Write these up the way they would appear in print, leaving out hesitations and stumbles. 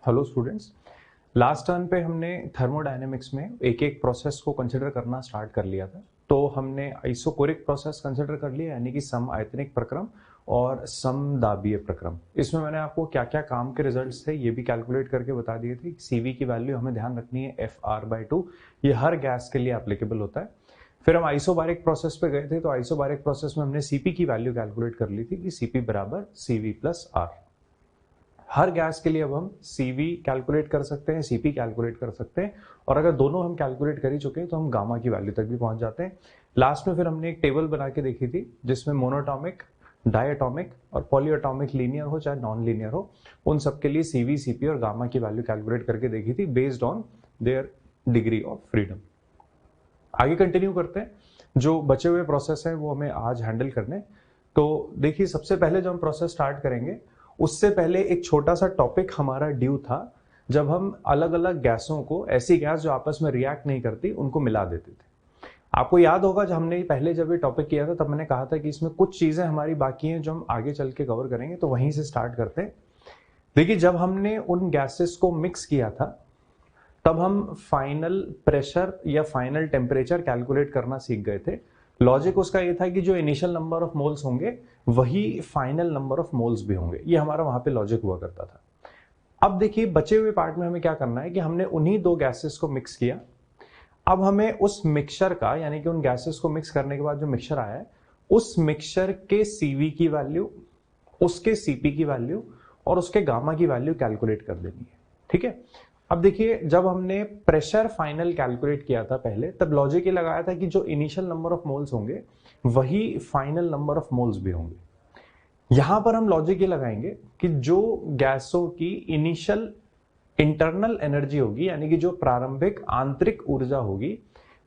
Hello students. Last turn पे हमने thermodynamics में एक एक प्रोसेस को कंसिडर करना स्टार्ट कर लिया था। तो हमने आइसोकोरिक प्रोसेस कंसिडर कर लिया, यानी कि समआयतनिक प्रक्रम और समदाबीय प्रक्रम। इसमें मैंने आपको क्या क्या काम के रिजल्ट्स थे ये भी कैलकुलेट करके बता दिए थे। सीवी की वैल्यू हमें ध्यान रखनी है FR/2, ये हर गैस के लिए एप्लीकेबल होता है। फिर हम आइसोबारिक प्रोसेस पे गए थे, तो आइसोबारिक प्रोसेस में हमने सीपी की वैल्यू कैलकुलेट कर ली थी कि सीपी बराबर CV प्लस R। हर गैस के लिए अब हम CV कैलकुलेट कर सकते हैं, CP कैलकुलेट कर सकते हैं, और अगर दोनों हम कैलकुलेट कर ही चुके हैं तो हम गामा की वैल्यू तक भी पहुंच जाते हैं। लास्ट में फिर हमने एक टेबल बना के देखी थी जिसमें मोनोटॉमिक, डायटॉमिक और पॉलीएटॉमिक लीनियर हो चाहे नॉन लीनियर हो, उन सब के लिए CV, CP और गामा की वैल्यू कैलकुलेट करके देखी थी based on their degree of freedom. आगे कंटिन्यू करते हैं। जो बचे हुए प्रोसेस हैं वो हमें आज हैंडल करने। तो देखिए, सबसे पहले जो हम प्रोसेस स्टार्ट करेंगे उससे पहले एक छोटा सा टॉपिक हमारा ड्यू था, जब हम अलग अलग गैसों को, ऐसी गैस जो आपस में रिएक्ट नहीं करती, उनको मिला देते थे। आपको याद होगा जब ये टॉपिक किया था तब मैंने कहा था कि इसमें कुछ चीजें हमारी बाकी हैं जो हम आगे चल के कवर करेंगे, तो वहीं से स्टार्ट करते हैं। देखिए, जब हमने उन गैसेस को मिक्स किया था तब हम फाइनल प्रेशर या फाइनल टेम्परेचर कैलकुलेट करना सीख गए थे। लॉजिक उसका ये था कि जो इनिशियल नंबर ऑफ मोल्स होंगे वही फाइनल नंबर ऑफ मोल्स भी होंगे, ये हमारा वहां पे लॉजिक हुआ करता था। अब देखिए, बचे हुए पार्ट में हमें क्या करना है कि हमने उन्हीं दो गैसेस को मिक्स किया। अब हमें उस मिक्सचर का, यानी कि उन गैसेस को मिक्स करने के बाद जो मिक्सचर आया है, उस मिक्सचर के CV की वैल्यू, उसके CP की वैल्यू और उसके गामा की वैल्यू कैलकुलेट कर देनी है। ठीक है। अब देखिए, जब हमने प्रेशर फाइनल कैलकुलेट किया था पहले, तब लॉजिक ये लगाया था कि जो इनिशियल नंबर ऑफ मोल्स होंगे वही फाइनल नंबर ऑफ मोल्स भी होंगे। यहां पर हम लॉजिक ये लगाएंगे कि जो गैसों की इनिशियल इंटरनल एनर्जी होगी, यानी कि जो प्रारंभिक आंतरिक ऊर्जा होगी,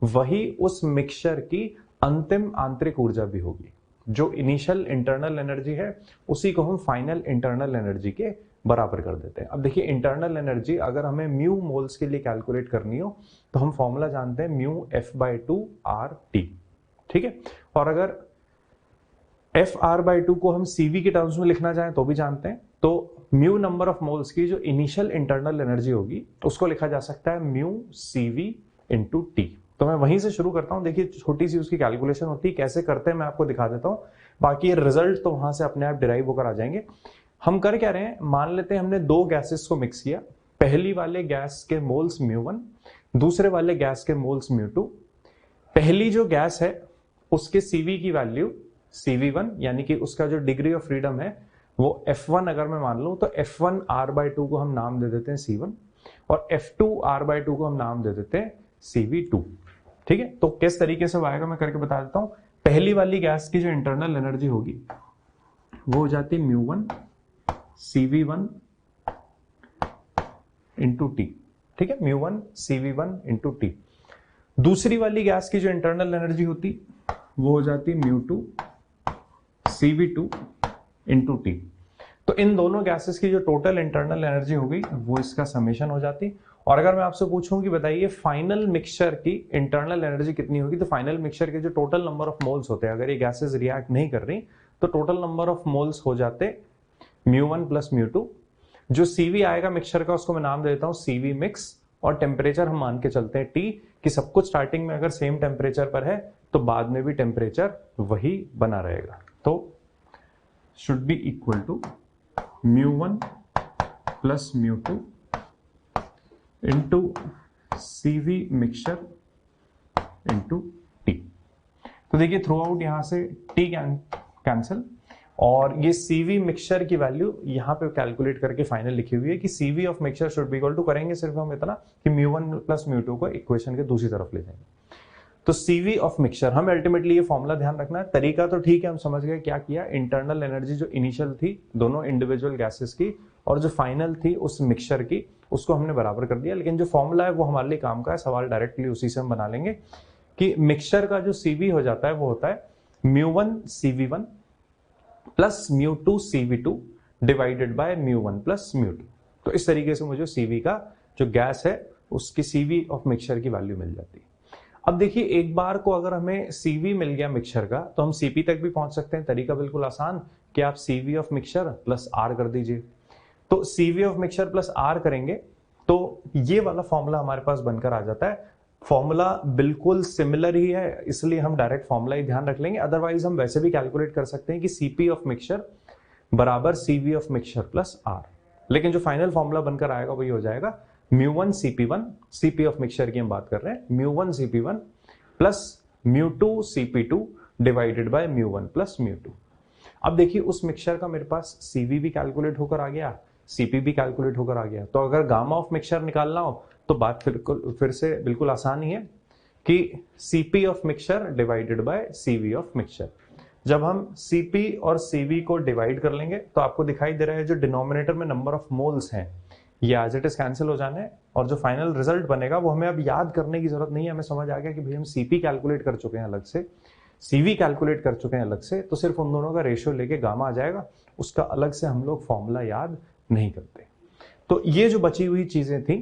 वही उस मिक्सचर की अंतिम आंतरिक ऊर्जा भी होगी। जो इनिशियल इंटरनल एनर्जी है उसी को हम फाइनल इंटरनल एनर्जी के बराबर कर देते हैं। अब देखिए, इंटरनल एनर्जी अगर हमें म्यू मोल्स के लिए कैलकुलेट करनी हो तो हम फॉर्मूला जानते हैं म्यू F/2 RT। ठीक है। और अगर FR/2 को हम CV के टर्म्स में लिखना चाहें तो भी जानते हैं। तो म्यू नंबर ऑफ मोल्स की जो इनिशियल इंटरनल एनर्जी होगी उसको लिखा जा सकता है म्यू CV इंटू टी। तो मैं वहीं से शुरू करता हूं। देखिए, छोटी सी उसकी कैलकुलेशन होती है, कैसे करते हैं मैं आपको दिखा देता हूं, बाकी ये रिजल्ट तो वहां से अपने आप डिराइव होकर आ जाएंगे। हम कर क्या रहे हैं, मान लेते हैं हमने दो गैसेस को मिक्स किया। पहली वाले गैस के मोल्स μ1, दूसरे वाले गैस के मोल्स μ2। पहली जो गैस है उसके CV की वैल्यू CV1, यानी कि उसका जो डिग्री ऑफ फ्रीडम है वो F1 अगर मैं मान लूं, तो F1 R/2 को हम नाम दे देते हैं C1 और F2 R/2 को हम नाम दे देते हैं CV2। ठीक है। तो किस तरीके से आएगा मैं करके बता देता हूं। पहली वाली गैस की जो इंटरनल एनर्जी होगी वो हो जाती है μ1 CV1 इंटू टी। ठीक है, μ1 CV1 इंटू टी। दूसरी वाली गैस की जो इंटरनल एनर्जी होती वो हो जाती μ2 CV2 इंटू टी। तो इन दोनों गैसेस की जो टोटल इंटरनल एनर्जी होगी वो इसका समेशन हो जाती। और अगर मैं आपसे पूछूं कि बताइए फाइनल मिक्सचर की इंटरनल एनर्जी कितनी होगी, तो फाइनल मिक्सचर के जो टोटल नंबर ऑफ मोल्स होते हैं, अगर ये गैसेस रिएक्ट नहीं कर रही, तो टोटल नंबर ऑफ मोल्स हो जाते μ1 प्लस μ2। जो CV आएगा मिक्सचर का उसको मैं नाम देता हूं CV मिक्स, और टेम्परेचर हम मान के चलते हैं T, कि सब कुछ स्टार्टिंग में अगर सेम टेम्परेचर पर है तो बाद में भी टेम्परेचर वही बना रहेगा। तो should be equal to μ1 plus μ2 into CV mixture into T। तो देखिए, थ्रू आउट यहां से T कैंसिल, और ये CV मिक्सचर की वैल्यू यहां पे कैलकुलेट करके फाइनल लिखी हुई है कि CV of mixture should be equal to, करेंगे सिर्फ हम इतना कि μ1 प्लस μ2 को इक्वेशन के दूसरी तरफ ले जाएंगे। तो CV ऑफ मिक्सचर, हम अल्टीमेटली ये फॉर्मूला ध्यान रखना है। तरीका तो ठीक है, हम समझ गए क्या किया। इंटरनल एनर्जी जो इनिशियल थी दोनों इंडिविजुअल गैसेस की और जो फाइनल थी उस मिक्सचर की, उसको हमने बराबर कर दिया। लेकिन जो फॉर्मूला है वो हमारे लिए काम का है, सवाल डायरेक्टली उसी से हम बना लेंगे कि मिक्सचर का जो CV हो जाता है वो होता है μ1 CV1 plus μ2 CV2 divided by μ1 plus μ2। तो इस तरीके से मुझे CV का जो गैस है उसकी CV ऑफ मिक्सचर की वैल्यू मिल जाती है। अब देखिए, एक बार को अगर हमें CV मिल गया मिक्सचर का तो हम CP तक भी पहुंच सकते हैं। तरीका बिल्कुल आसान कि आप CV of mixture plus R कर दीजिए। तो CV of mixture plus R करेंगे तो ये वाला फॉर्मूला हमारे पास बनकर आ जाता है। फॉर्मूला बिल्कुल सिमिलर ही है, इसलिए हम डायरेक्ट फॉर्मूला ही ध्यान रख लेंगे। अदरवाइज हम वैसे भी कैलकुलेट कर सकते हैं कि CP ऑफ मिक्सचर बराबर CV of mixture plus R, लेकिन जो फाइनल फॉर्मूला बनकर आएगा वही हो जाएगा μ1 CP1, CP ऑफ मिक्सचर की हम बात कर रहे हैं, μ1 CP1 plus μ2 CP2 divided by μ1 plus μ2। अब देखिए उस मिक्सचर का मेरे पास CV भी कैलकुलेट होकर आ गया, CP भी कैलकुलेट होकर आ गया। तो अगर गामा ऑफ मिक्सचर निकालना हो तो बात फिर से बिल्कुल आसान ही है कि CP of mixture divided by CV of mixture. जब हम CP और CV को डिवाइड कर लेंगे तो आपको दिखाई दे रहा है जो डिनोमिनेटर में नंबर ऑफ मोल्स हैं ये एज इट इज कैंसिल हो जाने, और जो फाइनल रिजल्ट बनेगा वो हमें अब याद करने की जरूरत नहीं है। हमें समझ आ गया कि भाई हम CP कैलकुलेट कर चुके हैं अलग से, CV कैलकुलेट कर चुके हैं अलग से, तो सिर्फ उन दोनों का रेशियो लेके गामा आ जाएगा, उसका अलग से हम लोग फॉर्मूला याद नहीं करते। तो ये जो बची हुई चीजें थी,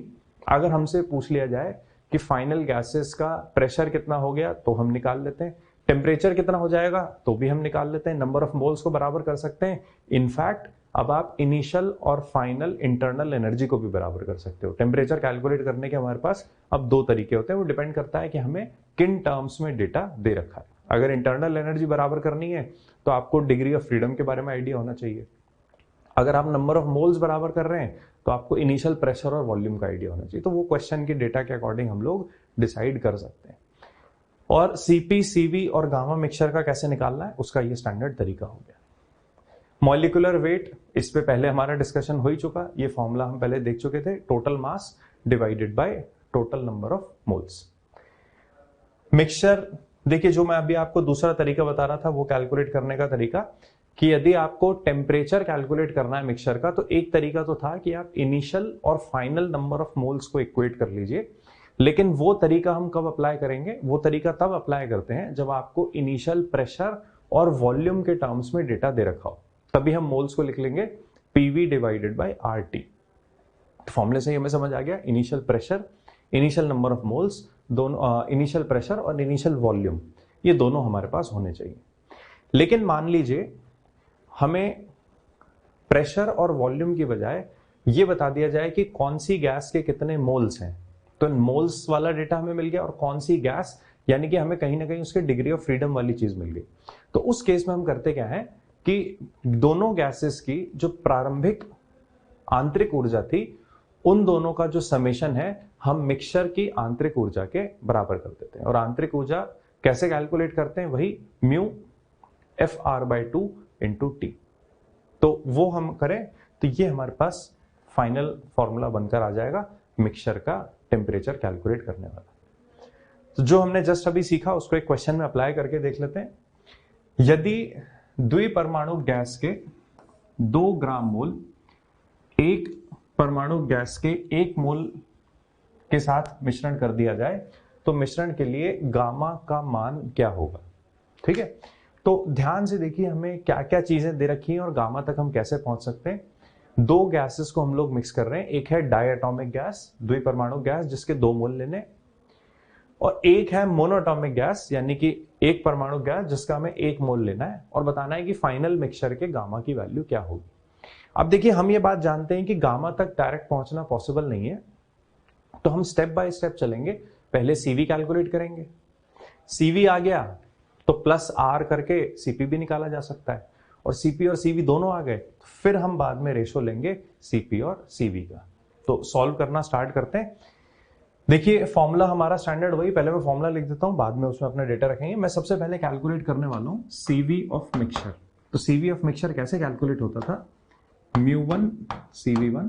अगर हमसे पूछ लिया जाए कि फाइनल गैसेस का प्रेशर कितना हो गया तो हम निकाल लेते हैं, टेम्परेचर कितना हो जाएगा तो भी हम निकाल लेते हैं, नंबर ऑफ मोल्स को बराबर कर सकते हैं। इनफैक्ट अब आप इनिशियल और फाइनल इंटरनल एनर्जी को भी बराबर कर सकते हो। टेम्परेचर कैलकुलेट करने के हमारे पास अब दो तरीके होते हैं, वो डिपेंड करता है कि हमें किन टर्म्स में डेटा दे रखा है। अगर इंटरनल एनर्जी बराबर करनी है तो आपको डिग्री ऑफ फ्रीडम के बारे में आइडिया होना चाहिए। अगर आप नंबर ऑफ मोल्स बराबर कर रहे हैं तो आपको इनिशियल प्रेशर और वॉल्यूम का आइडिया होना चाहिए। तो वो क्वेश्चन के डेटा के अकॉर्डिंग हम लोग डिसाइड कर सकते हैं। और CP, CV और गामा मिक्सचर का कैसे निकालना है उसका ये स्टैंडर्ड तरीका हो गया। मॉलिक्यूलर वेट, इस पे पहले हमारा डिस्कशन हो ही चुका, ये फॉर्मूला हम पहले देख चुके थे, total mass divided by total number of moles. Mixture, देखिए जो मैं अभी आपको दूसरा तरीका बता रहा था वो कैलकुलेट करने का तरीका, कि यदि आपको टेम्परेचर कैलकुलेट करना है मिक्सचर का तो एक तरीका तो था कि आप इनिशियल और फाइनल नंबर ऑफ मोल्स को इक्वेट कर लीजिए, लेकिन वो तरीका हम कब अप्लाई करेंगे, वो तरीका तब अप्लाई करते हैं जब आपको इनिशियल प्रेशर और वॉल्यूम के टर्म्स में डेटा दे रखा हो, तभी हम मोल्स को लिख लेंगे PV डिवाइडेड बाय RT। फॉर्मूले से हमें समझ आ गया, initial pressure, initial number of moles, दोनों इनिशियल प्रेशर और इनिशियल वॉल्यूम ये दोनों हमारे पास होने चाहिए। लेकिन मान लीजिए हमें प्रेशर और वॉल्यूम की बजाय ये बता दिया जाए कि कौन सी गैस के कितने मोल्स हैं, तो मोल्स वाला डेटा हमें मिल गया और कौन सी गैस, यानी कि हमें कहीं ना कहीं उसके डिग्री ऑफ फ्रीडम वाली चीज मिल गई। तो उस केस में हम करते क्या है कि दोनों गैसेस की जो प्रारंभिक आंतरिक ऊर्जा थी उन दोनों का जो समेशन है हम मिक्सचर की आंतरिक ऊर्जा के बराबर कर देते हैं। और आंतरिक ऊर्जा कैसे कैलकुलेट करते हैं, वही म्यू FR/2 इंटू T। तो वो हम करें तो ये हमारे पास फाइनल फॉर्मूला बनकर आ जाएगा मिक्सचर का टेम्परेचर कैलकुलेट करने वाला। तो जो हमने जस्ट अभी सीखा उसको एक क्वेश्चन में अप्लाई करके देख लेते हैं। यदि द्विपरमाणु गैस के 2 ग्राम मोल एक परमाणु गैस के 1 मोल के साथ मिश्रण कर दिया जाए तो मिश्रण के लिए गामा का मान क्या होगा। ठीक है, तो ध्यान से देखिए हमें क्या क्या चीजें दे रखी हैं और गामा तक हम कैसे पहुंच सकते हैं। 2 गैसेस को हम लोग मिक्स कर रहे हैं, एक है डायटोमिक गैस, द्विपरमाणु गैस जिसके 2 मोल लेने, और एक है मोनोटॉमिक गैस यानी कि एक परमाणु गैस जिसका हमें 1 मोल लेना है और बताना है कि फाइनल मिक्सचर के गामा की वैल्यू क्या होगी। अब देखिए हम ये बात जानते हैं कि गामा तक डायरेक्ट पहुंचना पॉसिबल नहीं है, तो हम स्टेप बाय स्टेप चलेंगे। पहले CV कैलकुलेट करेंगे, CV आ गया तो प्लस R करके CP भी निकाला जा सकता है, और CP और CV दोनों आ गए तो फिर हम बाद में रेशो लेंगे CP और CV का। तो सॉल्व करना स्टार्ट करते हैं। देखिए फॉर्मूला हमारा स्टैंडर्ड वही, पहले मैं फॉर्मूला लिख देता हूं, बाद में उसमें अपना डेटा रखेंगे। मैं सबसे पहले कैलकुलेट करने वाला हूं CV ऑफ मिक्सचर। तो CV ऑफ मिक्सचर कैसे कैलकुलेट होता था, μ1 CV1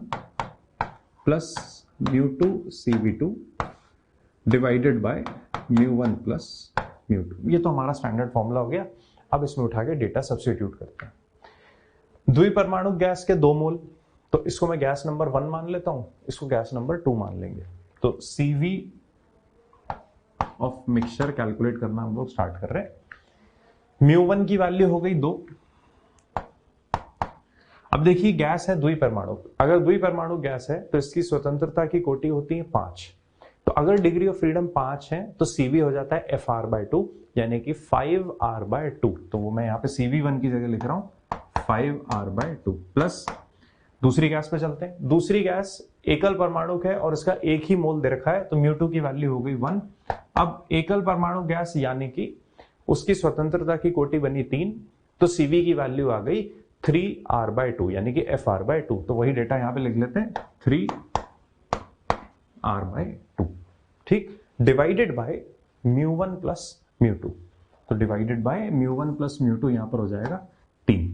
plus μ2 CV2 divided by μ1 plus μ2। ये तो हमारा स्टैंडर्ड फॉर्मूला हो गया। अब इसमें उठा के डेटा सब्स्टिट्यूट करते हैं। द्विपरमाणु गैस के 2 मोल, तो इसको मैं गैस नंबर 1 मान लेता हूं, इसको गैस नंबर 2 मान लेंगे। तो CV ऑफ मिक्सचर कैलकुलेट करना हम लोग स्टार्ट कर रहे हैं। μ1 की वैल्यू हो गई 2। अब देखिए गैस है द्विपरमाणु, अगर द्विपरमाणु गैस है तो इसकी स्वतंत्रता की कोटि होती है 5। तो अगर डिग्री ऑफ फ्रीडम 5 है तो CV हो जाता है FR/2 यानी कि 5R/2। तो वो मैं यहाँ पे CV1 की जगह लिख रहा हूं 5R/2 प्लस दूसरी गैस पे चलते हैं। दूसरी गैस एकल परमाणु है और इसका एक ही मोल दे रखा है, तो म्यू टू की वैल्यू हो गई 1। अब एकल परमाणु गैस यानी कि उसकी स्वतंत्रता की कोटि बनी 3, तो Cv की वैल्यू आ गई 3r/2 यानी कि FR/2। तो वही डेटा यहां पे लिख लेते हैं 3r/2, ठीक, डिवाइडेड बाय μ1 प्लस μ2। तो डिवाइडेड बाय μ1 प्लस μ2 यहां पर हो जाएगा 3।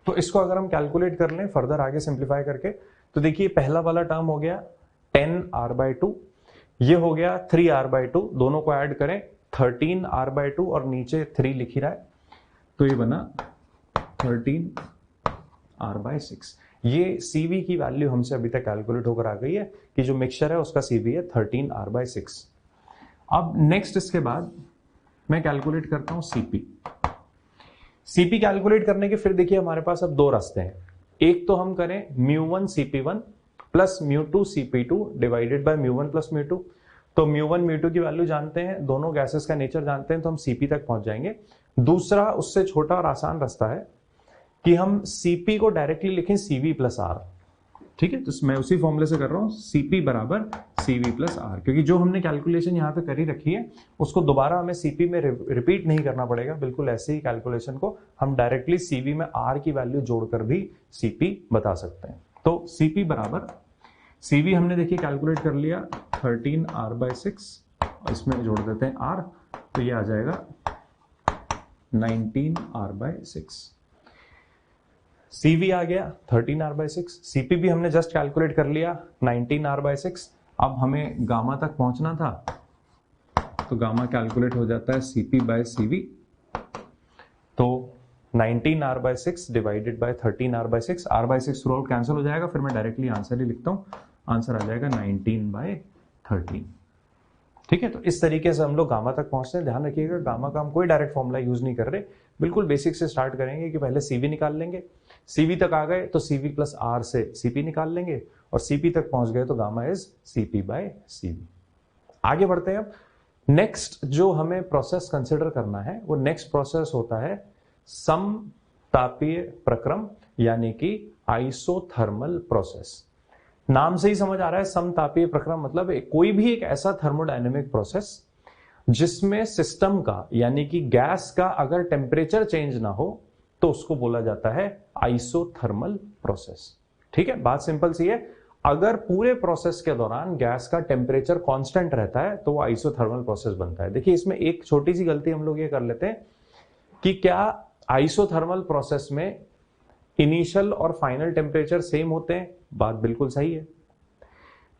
तो इसको अगर हम कैलकुलेट कर लें फर्दर आगे सिंप्लीफाई करके, तो देखिए पहला वाला टर्म हो गया 10r/2, ये हो गया 3r/2, दोनों को ऐड करें 13r/2 और नीचे 3 लिख ही रहा है, तो ये बना 13r/6। ये Cv की वैल्यू हमसे अभी तक कैलकुलेट होकर आ गई है कि जो मिक्सचर है उसका Cv है 13r/6। अब नेक्स्ट इसके बाद मैं कैलकुलेट करता हूं Cp कैलकुलेट करने के फिर देखिए हमारे पास अब दो रास्ते हैं। एक तो हम करें μ1 Cp1 plus μ2 Cp2 divided by μ1 plus μ2। तो μ1 μ2 की वैल्यू जानते हैं, दोनों गैसेस का नेचर जानते हैं, तो हम Cp तक पहुंच जाएंगे। दूसरा उससे छोटा और आसान रास्ता है कि हम Cp को डायरेक्टली लिखें Cv प्लस R, ठीक है। तो मैं उसी फॉर्मूले से कर रहा हूं Cp बराबर Cv प्लस R, क्योंकि जो हमने कैलकुलेशन यहाँ पे करी रखी है उसको दोबारा हमें Cp में रिपीट नहीं करना पड़ेगा। बिल्कुल ऐसे ही कैलकुलेशन को हम डायरेक्टली Cv में R की वैल्यू जोड़कर भी Cp बता सकते हैं। तो Cp बराबर Cv हमने देखिए कैलकुलेट कर लिया 13r/6, इसमें जोड़ देते हैं R, तो ये आ जाएगा 19r/6। Cv आ गया 13r/6, Cp भी हमने जस्ट कैलकुलेट कर लिया 19r/6। अब हमें गामा तक पहुंचना था, तो गामा कैलकुलेट हो जाता है Cp/Cv। तो 19r/6 divided by 13r/6, r/6 through out cancel हो जाएगा, फिर मैं डायरेक्टली आंसर ही लिखता हूं, आंसर आ जाएगा 19/13, ठीक है। तो इस तरीके से हम लोग गामा तक पहुंचते हैं। ध्यान रखिएगा गामा का हम कोई डायरेक्ट फॉर्मूला यूज नहीं कर रहे, बिल्कुल बेसिक से स्टार्ट करेंगे कि पहले Cv निकाल लेंगे, Cv तक आ गए तो Cv प्लस R से Cp निकाल लेंगे, और Cp तक पहुंच गए तो गामा इज Cp/Cv। आगे बढ़ते हैं। अब नेक्स्ट जो हमें प्रोसेस कंसिडर करना है वो नेक्स्ट प्रोसेस होता है समतापीय प्रक्रम यानी कि आइसोथर्मल प्रोसेस। नाम से ही समझ आ रहा है समतापीय प्रक्रम मतलब कोई भी एक ऐसा थर्मोडायनेमिक प्रोसेस जिसमें सिस्टम का यानी कि गैस का अगर टेम्परेचर चेंज ना हो तो उसको बोला जाता है आइसोथर्मल प्रोसेस, ठीक है। बात सिंपल सी है, अगर पूरे प्रोसेस के दौरान गैस का टेम्परेचर कांस्टेंट रहता है तो वो आइसोथर्मल प्रोसेस बनता है। देखिए इसमें एक छोटी सी गलती हम लोग ये कर लेते हैं कि क्या आइसोथर्मल प्रोसेस में इनिशियल और फाइनल टेम्परेचर सेम होते हैं? बात बिल्कुल सही है।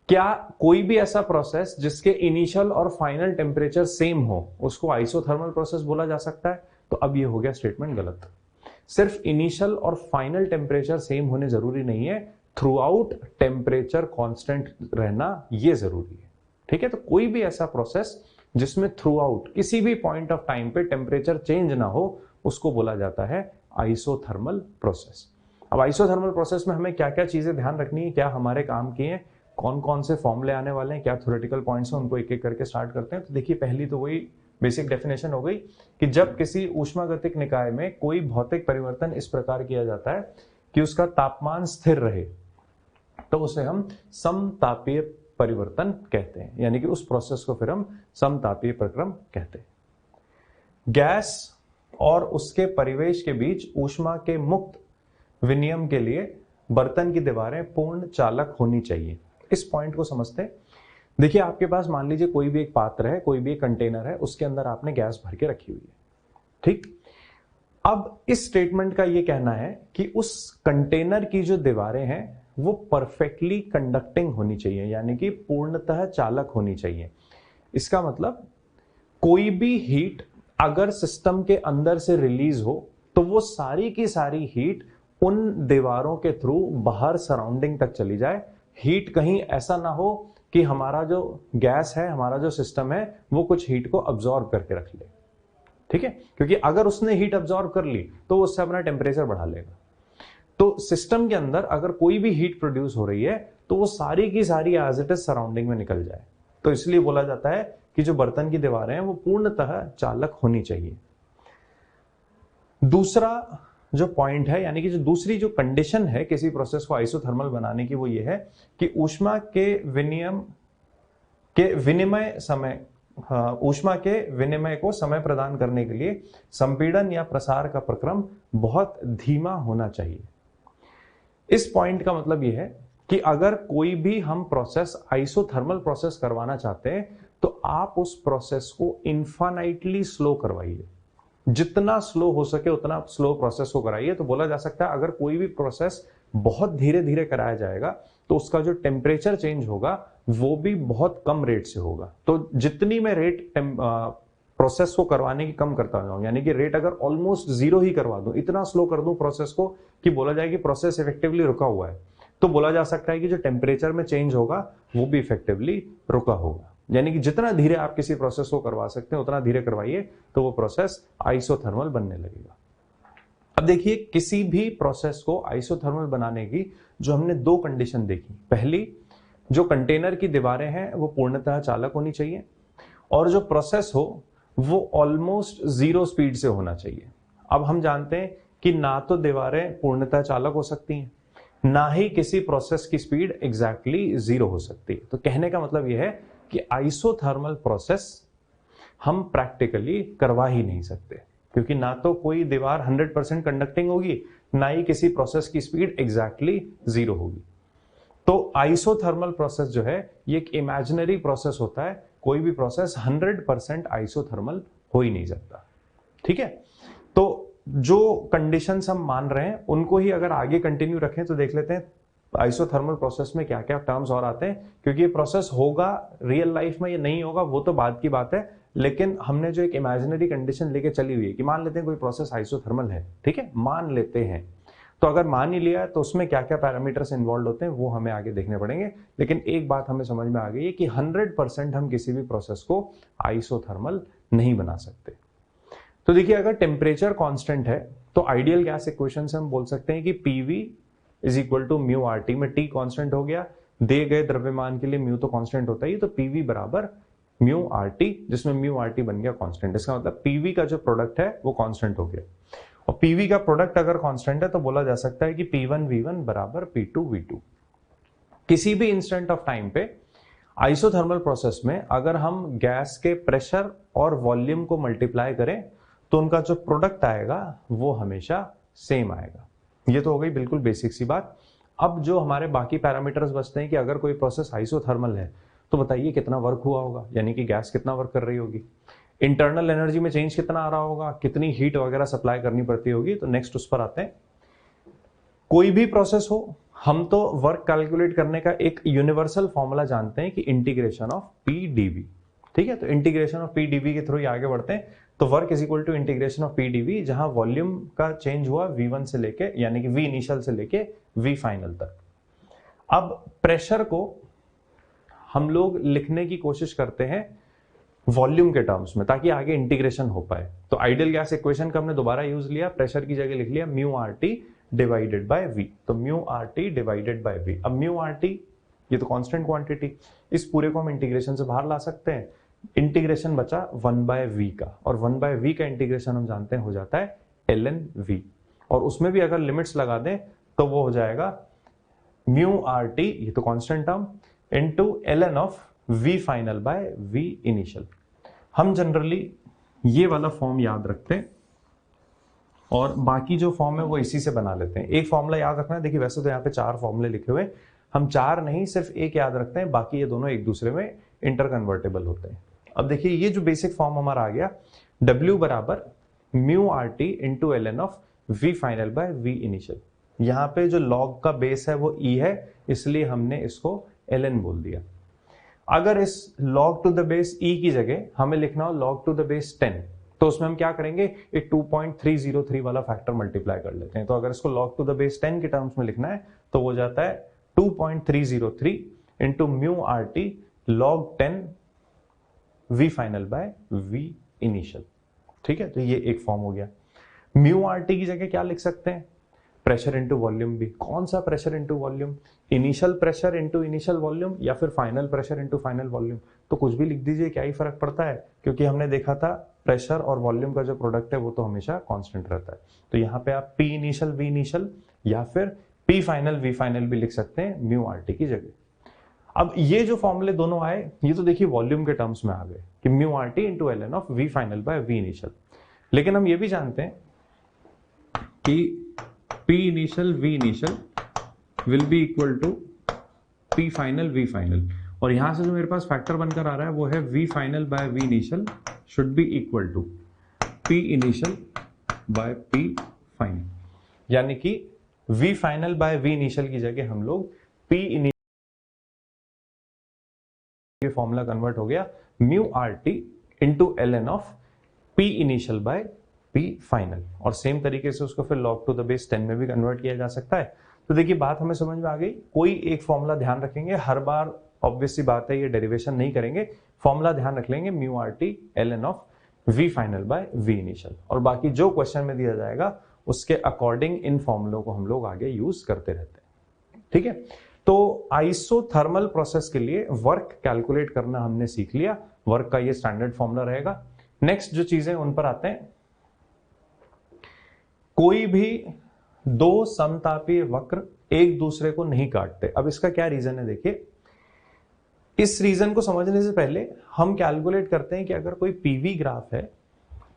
क्या कोई भी ऐसा प्रोसेस जिसके इनिशियल और फाइनल टेम्परेचर सेम हो उसको आइसोथर्मल प्रोसेस बोला जा सकता है? तो अब ये हो गया स्टेटमेंट गलत। सिर्फ इनिशियल और फाइनल टेम्परेचर सेम होने जरूरी नहीं है, थ्रू आउट टेम्परेचर कांस्टेंट रहना ये जरूरी है, ठीक है। तो कोई भी ऐसा प्रोसेस जिसमें थ्रू आउट किसी भी पॉइंट ऑफ टाइम पे टेम्परेचर चेंज ना हो उसको बोला जाता है आइसोथर्मल प्रोसेस। अब आइसोथर्मल प्रोसेस में हमें क्या क्या चीजें ध्यान रखनी है, क्या हमारे काम की है, कौन कौन से फॉर्मूले आने वाले हैं, क्या थ्योरेटिकल पॉइंट्स हैं, उनको एक एक करके स्टार्ट करते हैं। तो देखिए पहली तो वही बेसिक डेफिनेशन हो गई कि जब किसी ऊष्मागतिक निकाय में कोई भौतिक परिवर्तन इस प्रकार किया जाता है कि उसका तापमान स्थिर रहे तो उसे हम समतापीय परिवर्तन कहते हैं, यानी कि उस प्रोसेस को फिर हम समतापीय प्रक्रम कहते हैं। गैस और उसके परिवेश के बीच ऊष्मा के मुक्त विनिमय के लिए बर्तन की दीवारें पूर्ण चालक होनी चाहिए। इस पॉइंट को समझते हैं। देखिए आपके पास मान लीजिए कोई भी एक पात्र है, कोई भी एक कंटेनर है, उसके अंदर आपने गैस भर के रखी हुई है, ठीक। अब इस स्टेटमेंट का ये कहना है कि उस कंटेनर की जो दीवारें हैं वो परफेक्टली कंडक्टिंग होनी चाहिए, यानी कि पूर्णतः चालक होनी चाहिए। इसका मतलब कोई भी हीट अगर सिस्टम के अंदर से रिलीज हो तो वो सारी की सारी हीट उन दीवारों के थ्रू बाहर सराउंडिंग तक चली जाए। हीट कहीं ऐसा ना हो कि हमारा जो गैस है, हमारा जो सिस्टम है, वो कुछ हीट को अब्सॉर्ब करके रख ले, ठीक है। क्योंकि अगर उसने हीट अब्सॉर्ब कर ली तो वो उससे अपना टेम्परेचर बढ़ा लेगा। तो सिस्टम के अंदर अगर कोई भी हीट प्रोड्यूस हो रही है तो वो सारी की सारी एज इट इज सराउंडिंग में निकल जाए। तो इसलिए बोला जाता है कि जो बर्तन की दीवारें हैं वो पूर्णतः चालक होनी चाहिए। दूसरा जो पॉइंट है, यानी कि जो दूसरी जो कंडीशन है किसी प्रोसेस को आइसोथर्मल बनाने की, वो ये है कि ऊष्मा के विनिमय समय, ऊष्मा के विनिमय को समय प्रदान करने के लिए संपीड़न या प्रसार का प्रक्रम बहुत धीमा होना चाहिए। इस पॉइंट का मतलब यह है कि अगर कोई भी हम प्रोसेस आइसोथर्मल प्रोसेस करवाना चाहते हैं तो आप उस प्रोसेस को इनफाइनाइटली स्लो करवाइए, जितना स्लो हो सके उतना स्लो प्रोसेस को कराइए। तो बोला जा सकता है अगर कोई भी प्रोसेस बहुत धीरे धीरे कराया जाएगा तो उसका जो टेम्परेचर चेंज होगा वो भी बहुत कम रेट से होगा। तो जितनी मैं रेट प्रोसेस को करवाने की कम करता जाऊं, यानी कि रेट अगर ऑलमोस्ट जीरो ही करवा दूं, इतना स्लो कर दूं प्रोसेस को कि बोला जाए कि प्रोसेस इफेक्टिवली रुका हुआ है, तो बोला जा सकता है कि जो टेम्परेचर में चेंज होगा वो भी इफेक्टिवली रुका होगा। यानी कि जितना धीरे आप किसी प्रोसेस को करवा सकते हैं उतना धीरे करवाइए तो वो प्रोसेस आइसोथर्मल बनने लगेगा। अब देखिए, किसी भी प्रोसेस को आइसोथर्मल बनाने की जो हमने दो कंडीशन देखी, पहली, जो कंटेनर की दीवारें हैं वो पूर्णतः चालक होनी चाहिए, और जो प्रोसेस हो वो ऑलमोस्ट जीरो स्पीड से होना चाहिए। अब हम जानते हैं कि ना तो दीवारें पूर्णतः चालक हो सकती हैं, ना ही किसी प्रोसेस की स्पीड एग्जैक्टली जीरो हो सकती है। तो कहने का मतलब यह है कि आइसोथर्मल प्रोसेस हम प्रैक्टिकली करवा ही नहीं सकते, क्योंकि ना तो कोई दीवार 100% कंडक्टिंग होगी, ना ही किसी प्रोसेस की स्पीड एग्जैक्टली जीरो होगी। तो आइसोथर्मल प्रोसेस जो है ये एक इमेजिनरी प्रोसेस होता है, कोई भी प्रोसेस 100% आइसोथर्मल हो ही नहीं सकता। ठीक है, तो जो कंडीशंस हम मान रहे हैं उनको ही अगर आगे कंटिन्यू रखें तो देख लेते हैं आइसोथर्मल प्रोसेस में क्या क्या टर्म्स और आते हैं, क्योंकि ये प्रोसेस होगा रियल लाइफ में, ये नहीं होगा वो तो बात की बात है, लेकिन हमने जो एक इमेजिनरी कंडीशन लेके चली हुई है कि मान लेते हैं कोई प्रोसेस आइसोथर्मल है, ठीक है, मान लेते हैं, तो अगर मान ही लिया तो उसमें क्या क्या पैरामीटर्स इन्वॉल्व होते हैं वो हमें आगे देखने पड़ेंगे। लेकिन एक बात हमें समझ में आ गई है कि 100% हम किसी भी प्रोसेस को आइसोथर्मल नहीं बना सकते। तो देखिए, अगर टेम्परेचर कांस्टेंट है तो आइडियल गैस इक्वेशन से हम बोल सकते हैं कि PV is equal to mu R T, में T कांस्टेंट हो गया, दिए गए द्रव्यमान के लिए म्यू तो कांस्टेंट होता ही, तो PV बराबर म्यू आर टी, जिसमें म्यू आर टी बन गया कांस्टेंट। इसका मतलब PV का जो प्रोडक्ट है वो कांस्टेंट हो गया, और PV का प्रोडक्ट अगर कांस्टेंट है तो बोला जा सकता है कि P1 V1 बराबर P2 V2। किसी भी इंस्टेंट ऑफ टाइम पे आइसोथर्मल प्रोसेस में अगर हम गैस के प्रेशर और वॉल्यूम को मल्टीप्लाई करें तो उनका जो प्रोडक्ट आएगा वो हमेशा सेम आएगा। ये तो हो गई बिल्कुल बेसिक सी बात। अब जो हमारे बाकी पैरामीटर्स बचते हैं कि अगर कोई प्रोसेस आइसोथर्मल है तो बताइए कितना वर्क हुआ होगा, यानी कि गैस कितना वर्क कर रही होगी, इंटरनल एनर्जी में चेंज कितना आ रहा होगा, कितनी हीट वगैरह सप्लाई करनी पड़ती होगी। तो नेक्स्ट उस पर आते हैं। कोई भी प्रोसेस हो, हम तो वर्क कैलकुलेट करने का एक यूनिवर्सल फॉर्मूला जानते हैं कि इंटीग्रेशन ऑफ पी डीवी। ठीक है, तो इंटीग्रेशन ऑफ पी डीवी के थ्रू ही आगे बढ़ते हैं। तो work is equal to integration of P DV, जहां वॉल्यूम का चेंज हुआ V1 से लेके, यानी कि V इनिशियल से लेके V फाइनल तक। अब प्रेशर को हम लोग लिखने की कोशिश करते हैं वॉल्यूम के टर्म्स में, ताकि आगे इंटीग्रेशन हो पाए। तो आइडियल गैस इक्वेशन का हमने दोबारा यूज लिया, प्रेशर की जगह लिख लिया mu R T divided by V. तो mu R T divided by V. अब म्यू आर टी ये तो कांस्टेंट क्वांटिटी, इस पूरे को हम इंटीग्रेशन से बाहर ला सकते हैं। इंटीग्रेशन बचा 1/v का, और 1/v का इंटीग्रेशन हम जानते हैं हो जाता है ln v, और उसमें भी अगर लिमिट्स लगा दें तो वो हो जाएगा म्यू आर टी, ये तो constant term, into ln of v final by v initial. हम जनरली ये वाला फॉर्म याद रखते हैं और बाकी जो फॉर्म है वो इसी से बना लेते हैं। एक फॉर्मूला याद रखना है, देखिए वैसे तो यहाँ पे 4 फॉर्मूले लिखे हुए, हम 4 नहीं सिर्फ एक याद रखते हैं, बाकी ये दोनों एक दूसरे में इंटर कन्वर्टेबल होते हैं। अब देखिए ये जो बेसिक फॉर्म हमारा आ गया, W बराबर mu R T into ln of v final by v initial. यहाँ पे जो लॉग का बेस है वो e है, इसलिए हमने इसको ln बोल दिया। अगर इस log to the base e की जगह हमें लिखना हो log टू द बेस 10, तो उसमें हम क्या करेंगे, एक 2.303 वाला फैक्टर मल्टीप्लाई कर लेते हैं। तो अगर इसको log टू द बेस 10 के टर्म्स में लिखना है तो वो जाता है 2.303 into mu R T log 10 v final by v initial. ठीक है, तो ये एक फॉर्म हो गया। म्यू आर टी की जगह क्या लिख सकते हैं, प्रेशर इंटू वॉल्यूम भी। कौन सा pressure into volume? Initial pressure into initial volume या फिर final pressure into final volume? तो कुछ भी लिख दीजिए, क्या ही फर्क पड़ता है, क्योंकि हमने देखा था प्रेशर और वॉल्यूम का जो प्रोडक्ट है वो तो हमेशा कांस्टेंट रहता है। तो यहाँ पे आप पी इनिशियल वी इनिशियल या फिर पी फाइनल वी फाइनल भी लिख सकते हैं म्यू आर टी की जगह। अब ये जो फॉर्मूले दोनों आए, ये तो देखिए वॉल्यूम के टर्म्स में आ गए कि mu R T into L N of V final by V initial. लेकिन हम ये भी जानते हैं कि P initial V initial will be equal to P final V final, और यहां से जो मेरे पास फैक्टर बनकर आ रहा है वो है V final by V initial should be equal to P initial by P final, यानी कि V final by V initial की जगह हम लोग P initial, ये फॉर्मूला कन्वर्ट हो गया mu R T into L N of P initial by P final, और सेम तरीके से उसको फिर log टू द बेस 10 में भी कन्वर्ट किया जा सकता है। तो देखिए बात हमें समझ में आ गई। कोई एक फॉर्मूला ध्यान रखेंगे, हर बार ऑब्वियसली बात है ये डेरिवेशन नहीं करेंगे, फॉर्मूला ध्यान रख लेंगे mu R T L N of V final by V initial, और बाकी जो क्वेश्चन में दिया जाएगा उसके अकॉर्डिंग इन फॉर्मूलों को हम लोग आगे यूज करते रहते हैं। ठीक है, तो आइसोथर्मल प्रोसेस के लिए वर्क कैलकुलेट करना हमने सीख लिया, वर्क का ये स्टैंडर्ड फॉर्मूला रहेगा। नेक्स्ट जो चीजें उन पर आते हैं, कोई भी दो समतापीय वक्र एक दूसरे को नहीं काटते। अब इसका क्या रीजन है, देखिए इस रीजन को समझने से पहले हम कैलकुलेट करते हैं कि अगर कोई पीवी ग्राफ है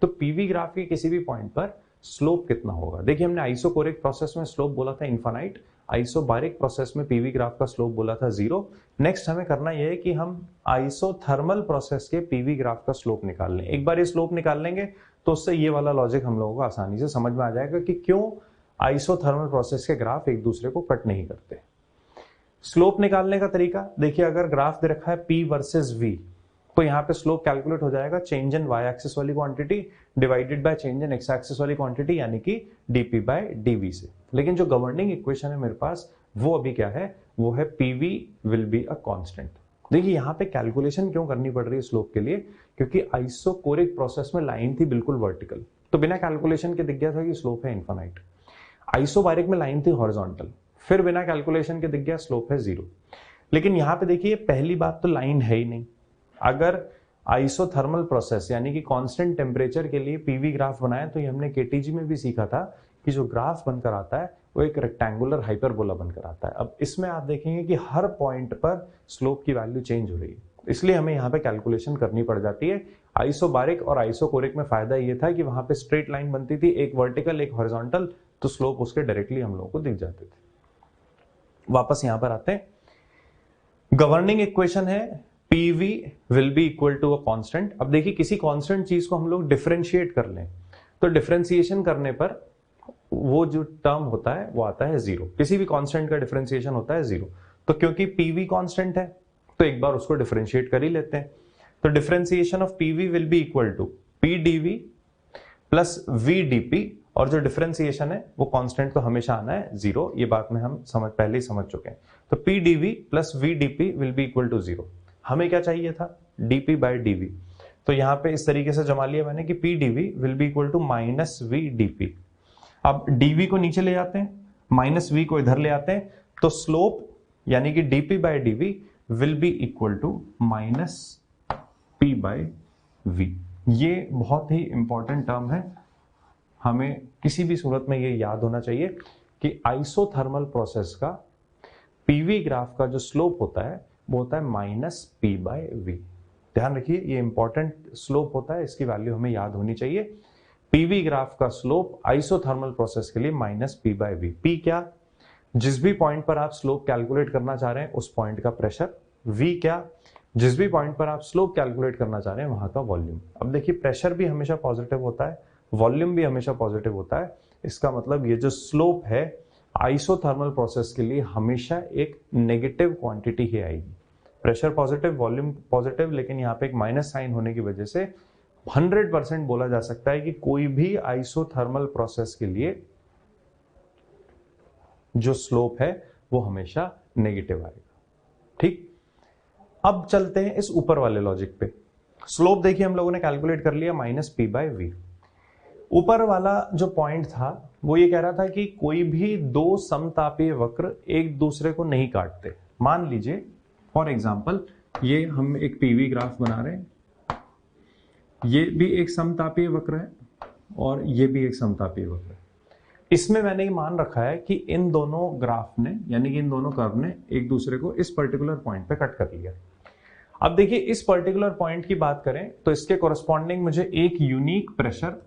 तो पीवी ग्राफ के किसी भी पॉइंट पर स्लोप कितना होगा। देखिए हमने आइसोकोरिक प्रोसेस में स्लोप बोला था इनफाइनाइट, आइसोबारिक प्रोसेस में पीवी ग्राफ का स्लोप बोला था 0। नेक्स्ट हमें करना यह है कि हम आइसोथर्मल प्रोसेस के पीवी ग्राफ का स्लोप निकाल लें। एक बार ये स्लोप निकाल लेंगे तो उससे ये वाला लॉजिक हम लोगों को आसानी से समझ में आ जाएगा कि क्यों आइसोथर्मल प्रोसेस के ग्राफ एक दूसरे को कट नहीं करते। स्लोप निकालने का तरीका देखिए, अगर ग्राफ दे रखा है P वर्सेस V, तो यहाँ पे स्लोप कैलकुलेट हो जाएगा चेंज इन वाई एक्सिस वाली quantity divided by change in x axis वाली क्वांटिटी, यानी कि dp बाय dv से। लेकिन जो गवर्निंग इक्वेशन है मेरे पास वो अभी क्या है, वो है pv will be a constant. देखिए यहाँ पे कैलकुलेशन क्यों करनी पड़ रही है स्लोप के लिए, क्योंकि आइसोकोरिक प्रोसेस में लाइन थी बिल्कुल वर्टिकल, तो बिना कैलकुलेशन के दिख गया था कि स्लोप है इनफाइनाइट। आइसोबारिक में लाइन थी हॉरिजॉन्टल, फिर बिना कैलकुलेशन के दिख गया स्लोप है 0। लेकिन यहाँ पे देखिए पहली बात तो लाइन है ही नहीं। अगर आइसोथर्मल प्रोसेस यानी कि कांस्टेंट टेम्परेचर के लिए पीवी ग्राफ बनाए, तो ये हमने केटीजी में भी सीखा था कि जो ग्राफ बनकर आता है वो एक रेक्टेंगुलर हाइपरबोला बनकर आता है। अब इसमें आप देखेंगे कि हर पॉइंट पर स्लोप की वैल्यू चेंज हो रही है, इसलिए हमें यहाँ पे कैलकुलेशन करनी पड़ जाती है। आइसोबारिक और आइसोकोरिक में फायदा ये था कि वहां पे स्ट्रेट लाइन बनती थी, एक वर्टिकल एक हॉरिजॉन्टल, तो स्लोप उसके डायरेक्टली हम लोगों को दिख जाते थे। वापस यहां पर आते हैं, गवर्निंग इक्वेशन है PV will be equal to a constant. अब देखिए किसी कांस्टेंट चीज को हम लोग डिफरेंशिएट कर लें तो डिफरेंशिएशन करने पर वो जो टर्म होता है वो आता है 0। किसी भी कांस्टेंट का डिफरेंशिएशन होता है 0। तो क्योंकि PV कांस्टेंट है तो एक बार उसको डिफरेंशिएट कर ही लेते हैं। तो differentiation of PV will be equal to PdV plus VdP, और जो डिफरेंशिएशन है वो कांस्टेंट तो हमेशा आना है 0, ये बात में हम पहले ही समझ चुके हैं। तो PdV plus VdP will be equal to 0। हमें क्या चाहिए था, dP बाय dV, तो यहां पे इस तरीके से जमा लिया मैंने कि PdV will be equal to minus VdP। अब dV को नीचे ले जाते हैं, माइनस V को इधर ले आते हैं, तो स्लोप यानी कि dP by dV will be equal to minus P by V। ये बहुत ही इंपॉर्टेंट टर्म है, हमें किसी भी सूरत में ये याद होना चाहिए कि आइसोथर्मल प्रोसेस का पीवी ग्राफ का जो स्लोप होता है वो होता है माइनस P बाय V। ध्यान रखिए ये इंपॉर्टेंट स्लोप होता है, इसकी वैल्यू हमें याद होनी चाहिए। पीवी ग्राफ का स्लोप आइसोथर्मल प्रोसेस के लिए minus P by V। P क्या, जिस भी पॉइंट पर आप स्लोप कैलकुलेट करना चाह रहे हैं उस पॉइंट का प्रेशर। V क्या, जिस भी पॉइंट पर आप स्लोप कैलकुलेट करना चाह रहे हैं वहां का वॉल्यूम। अब देखिए प्रेशर भी हमेशा पॉजिटिव होता है, वॉल्यूम भी हमेशा पॉजिटिव होता है, इसका मतलब ये जो स्लोप है आइसोथर्मल प्रोसेस के लिए हमेशा एक नेगेटिव क्वांटिटी ही आएगी। प्रेशर पॉजिटिव, वॉल्यूम पॉजिटिव, लेकिन यहाँ पे एक माइनस साइन होने की वजह से 100% बोला जा सकता है कि कोई भी आइसोथर्मल प्रोसेस के लिए जो स्लोप है वो हमेशा नेगेटिव आएगा। ठीक, अब चलते हैं इस ऊपर वाले लॉजिक पे। स्लोप देखिए हम लोगों ने कैलकुलेट कर लिया माइनस P बाय V। ऊपर वाला जो पॉइंट था वो ये कह रहा था कि कोई भी दो समतापीय वक्र एक दूसरे को नहीं काटते। मान लीजिए फॉर एग्जांपल ये हम एक पीवी ग्राफ बना रहे हैं, ये भी एक समतापीय वक्र है और ये भी एक समतापीय वक्र है। इसमें मैंने ये मान रखा है कि इन दोनों ग्राफ ने यानी कि इन दोनों कर्व ने एक दूसरे को इस पर्टिकुलर पॉइंट पे कट कर लिया। अब देखिए इस पर्टिकुलर पॉइंट की बात करें तो इसके कोरस्पॉन्डिंग मुझे एक यूनिक प्रेशर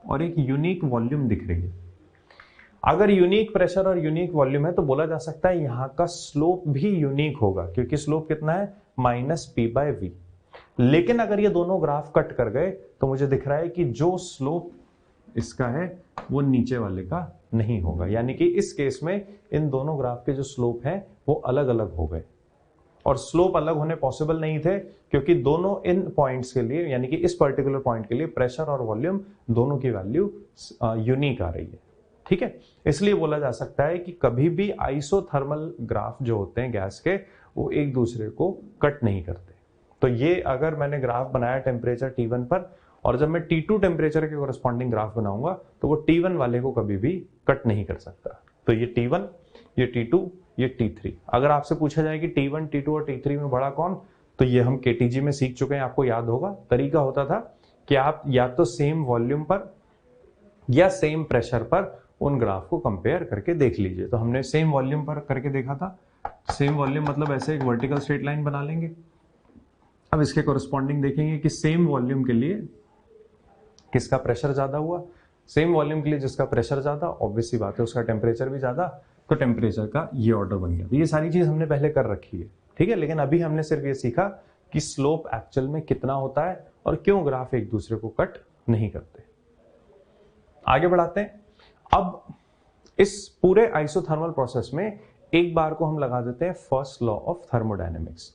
और एक यूनिक वॉल्यूम दिख रही है। अगर यूनिक प्रेशर और यूनिक वॉल्यूम है तो बोला जा सकता है यहां का स्लोप भी यूनिक होगा, क्योंकि स्लोप कितना है -p/v। लेकिन अगर ये दोनों ग्राफ कट कर गए तो मुझे दिख रहा है कि जो स्लोप इसका है वो नीचे वाले का नहीं होगा, यानी कि इस केस में इन दोनों ग्राफ के जो स्लोप है वो अलग अलग हो गए। और स्लोप अलग होने पॉसिबल नहीं थे क्योंकि दोनों इन पॉइंट्स के लिए यानी कि इस पर्टिकुलर पॉइंट के लिए प्रेशर और वॉल्यूम दोनों की वैल्यू यूनिक आ रही है। ठीक है, इसलिए बोला जा सकता है कि कभी भी आइसोथर्मल ग्राफ जो होते हैं गैस के वो एक दूसरे को कट नहीं करते। तो ये अगर मैंने ग्राफ बनाया टेम्परेचर T1 पर और जब मैं T2 टेम्परेचर के कोरस्पॉन्डिंग ग्राफ बनाऊंगा तो वो T1 वाले को कभी भी कट नहीं कर सकता। तो ये T1, ये T2, ये T3। अगर आपसे पूछा जाए कि T1, T2 और T3 में बड़ा कौन, तो ये हम KTG में सीख चुके हैं, आपको याद होगा। तरीका होता था कि आप या तो सेम वॉल्यूम पर या सेम प्रेशर पर उन ग्राफ को कंपेयर करके देख लीजिए। तो हमने सेम वॉल्यूम पर करके देखा था। सेम वॉल्यूम मतलब ऐसे एक वर्टिकल स्ट्रेट लाइन बना लेंगे। अब इसके कोरस्पॉन्डिंग देखेंगे कि सेम वॉल्यूम के लिए किसका प्रेशर ज्यादा हुआ। सेम वॉल्यूम के लिए जिसका प्रेशर ज्यादा, ऑब्वियस सी बात है उसका टेम्परेचर भी ज्यादा, तो टेम्परेचर का ये ऑर्डर बन गया। तो ये सारी चीज हमने पहले कर रखी है, ठीक है। लेकिन अभी हमने सिर्फ ये सीखा कि स्लोप एक्चुअल में कितना होता है और क्यों ग्राफ एक दूसरे को कट नहीं करते। आगे बढ़ाते हैं। अब इस पूरे आइसोथर्मल प्रोसेस में एक बार को हम लगा देते हैं फर्स्ट लॉ ऑफ थर्मोडायनेमिक्स।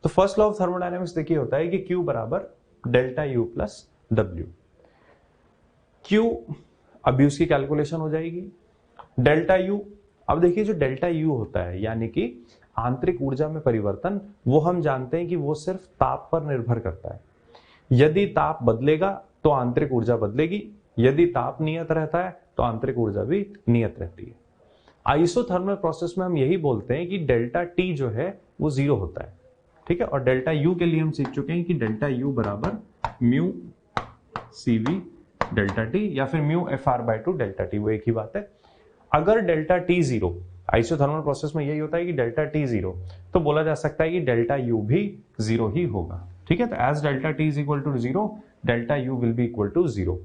तो फर्स्ट लॉ ऑफ थर्मोडायनेमिक्स देखिए होता है कि Q बराबर delta U plus W। Q अभी उसकी कैलकुलेशन हो जाएगी डेल्टा U। अब देखिए जो डेल्टा U होता है यानी कि आंतरिक ऊर्जा में परिवर्तन, वो हम जानते हैं कि वो सिर्फ ताप पर निर्भर करता है। यदि ताप बदलेगा तो आंतरिक ऊर्जा बदलेगी, यदि ताप नियत रहता है तो आंतरिक ऊर्जा भी नियत रहती है। आइसोथर्मल प्रोसेस में हम यही बोलते हैं कि डेल्टा T जो है वो 0 होता है, ठीक है। और डेल्टा U के लिए हम सीख चुके हैं कि डेल्टा U बराबर म्यू CV डेल्टा T या फिर म्यू FR/2 डेल्टा T, वो एक ही बात है। अगर डेल्टा T 0, आइसोथर्मल प्रोसेस में यही होता है कि डेल्टा T 0, तो बोला जा सकता है कि डेल्टा U भी 0 ही होगा, ठीक है। तो as delta T is equal to 0, delta U will be equal to 0।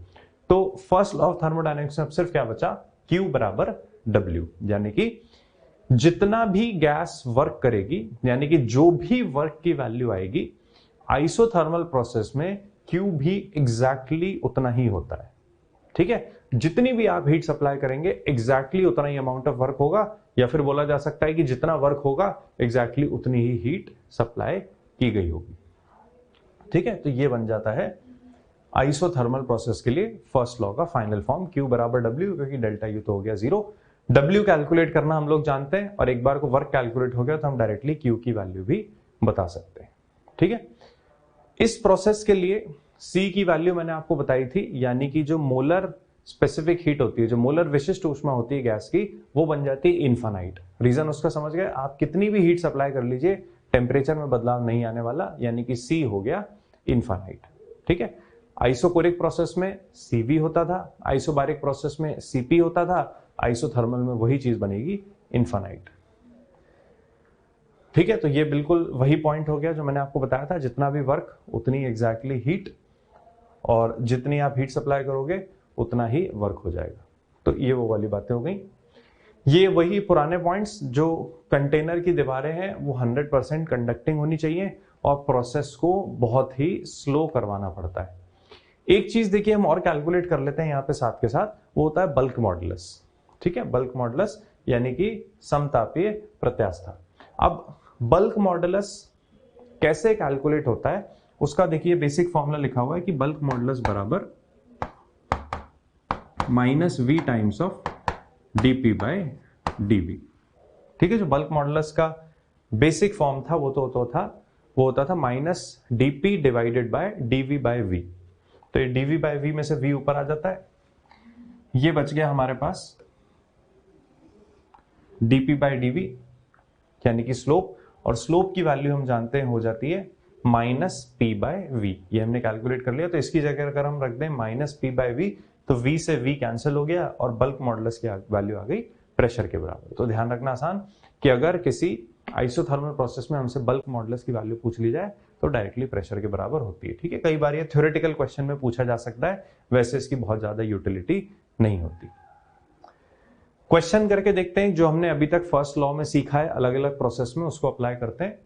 तो फर्स्ट लॉ ऑफ थर्मोडायनेमिक्स में अब सिर्फ क्या बचा, Q बराबर W, यानी कि जितना भी गैस वर्क करेगी यानी कि जो भी वर्क की वैल्यू आएगी आइसोथर्मल प्रोसेस में Q भी एग्जैक्टली उतना ही होता है, ठीक है। जितनी भी आप हीट सप्लाई करेंगे एग्जैक्टली उतना ही अमाउंट ऑफ वर्क होगा, या फिर बोला जा सकता है कि जितना वर्क होगा एग्जैक्टली उतनी ही हीट सप्लाई की गई होगी, ठीक है। तो ये बन जाता है आइसोथर्मल प्रोसेस के लिए फर्स्ट लॉ का फाइनल फॉर्म, Q बराबर W, क्योंकि डेल्टा U तो हो गया 0। W कैलकुलेट करना हम लोग जानते हैं और एक बार को वर्क कैलकुलेट हो गया तो हम डायरेक्टली Q की वैल्यू भी बता सकते हैं, ठीक है। इस प्रोसेस के लिए C की वैल्यू मैंने आपको बताई थी, यानी कि जो मोलर स्पेसिफिक हीट होती है, जो मोलर विशिष्ट ऊष्मा होती है गैस की, वो बन जाती है इनफाइनाइट। रीजन उसका समझ गए, आप कितनी भी हीट सप्लाई कर लीजिए टेम्परेचर में बदलाव नहीं आने वाला, यानी कि C हो गया इनफाइनाइट, ठीक है। आइसोकोरिक प्रोसेस में CV होता था, आइसोबारिक प्रोसेस में CP होता था, आइसोथर्मल में वही चीज बनेगी इनफाइनाइट, ठीक है। तो ये बिल्कुल वही पॉइंट हो गया जो मैंने आपको बताया था, जितना भी वर्क उतनी एग्जैक्टली हीट, और जितनी आप हीट सप्लाई करोगे उतना ही वर्क हो जाएगा। तो ये वो वाली बातें हो गई। ये वही पुराने पॉइंट्स, जो कंटेनर की दीवारें हैं वो 100% कंडक्टिंग होनी चाहिए और प्रोसेस को बहुत ही स्लो करवाना पड़ता है। एक चीज देखिए हम और कैलकुलेट कर लेते हैं यहाँ पे साथ के साथ, वो होता है बल्क मॉडुलस, ठीक है। बल्क मॉडुलस यानी कि समतापीय प्रत्यास्था। अब बल्क मॉडुलस कैसे कैलकुलेट होता है उसका देखिए बेसिक फॉर्मूला लिखा हुआ है कि बल्क मॉडुलस बराबर -V टाइम्स ऑफ dP/dV, ठीक है। जो बल्क मॉडुलस का बेसिक फॉर्म था वो होता था -dP/dV/V। तो ये dv बाय v में से v ऊपर आ जाता है, ये बच गया हमारे पास dp बाय dv यानी कि स्लोप, और स्लोप की वैल्यू हम जानते हैं हो जाती है माइनस पी बाय वी। ये हमने कैलकुलेट कर लिया, तो इसकी जगह अगर हम रख दें माइनस पी बाय वी तो v से v कैंसिल हो गया और बल्क मॉडुलस की वैल्यू आ गई प्रेशर के बराबर। तो ध्यान रखना आसान कि अगर किसी आइसोथर्मल प्रोसेस में हमसे बल्क मॉडुलस की वैल्यू पूछ ली जाए तो डायरेक्टली प्रेशर के बराबर होती है। ठीक है, कई बार ये थ्योरेटिकल क्वेश्चन में पूछा जा सकता है, वैसे इसकी बहुत ज्यादा यूटिलिटी नहीं होती। क्वेश्चन करके देखते हैं, जो हमने अभी तक फर्स्ट लॉ में सीखा है अलग अलग प्रोसेस में, उसको अप्लाई करते हैं।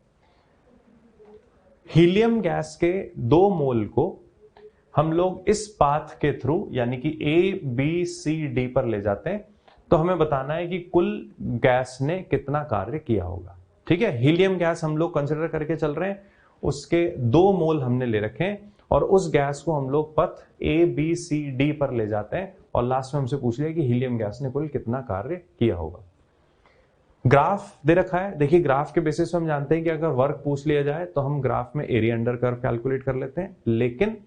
हीलियम गैस के 2 मोल को हम लोग इस पाथ के थ्रू यानी कि A, B, C, D पर ले जाते हैं, तो हमें बताना है कि कुल गैस ने कितना कार्य किया होगा। ठीक है, हीलियम गैस हम लोग कंसिडर करके चल रहे हैं, उसके 2 मोल हमने ले रखे हैं और उस गैस को हम लोग पथ A, B, C, D पर ले जाते हैं और लास्ट में हमसे पूछ लिया कि हीलियम गैस ने कुल कितना कार्य किया होगा। ग्राफ दे रखा है, देखिए ग्राफ के बेसिस पे हम जानते हैं कि अगर वर्क पूछ लिया जाए तो हम ग्राफ में एरिया अंडर कर्व कैलकुलेट कर लेते हैं, लेकिन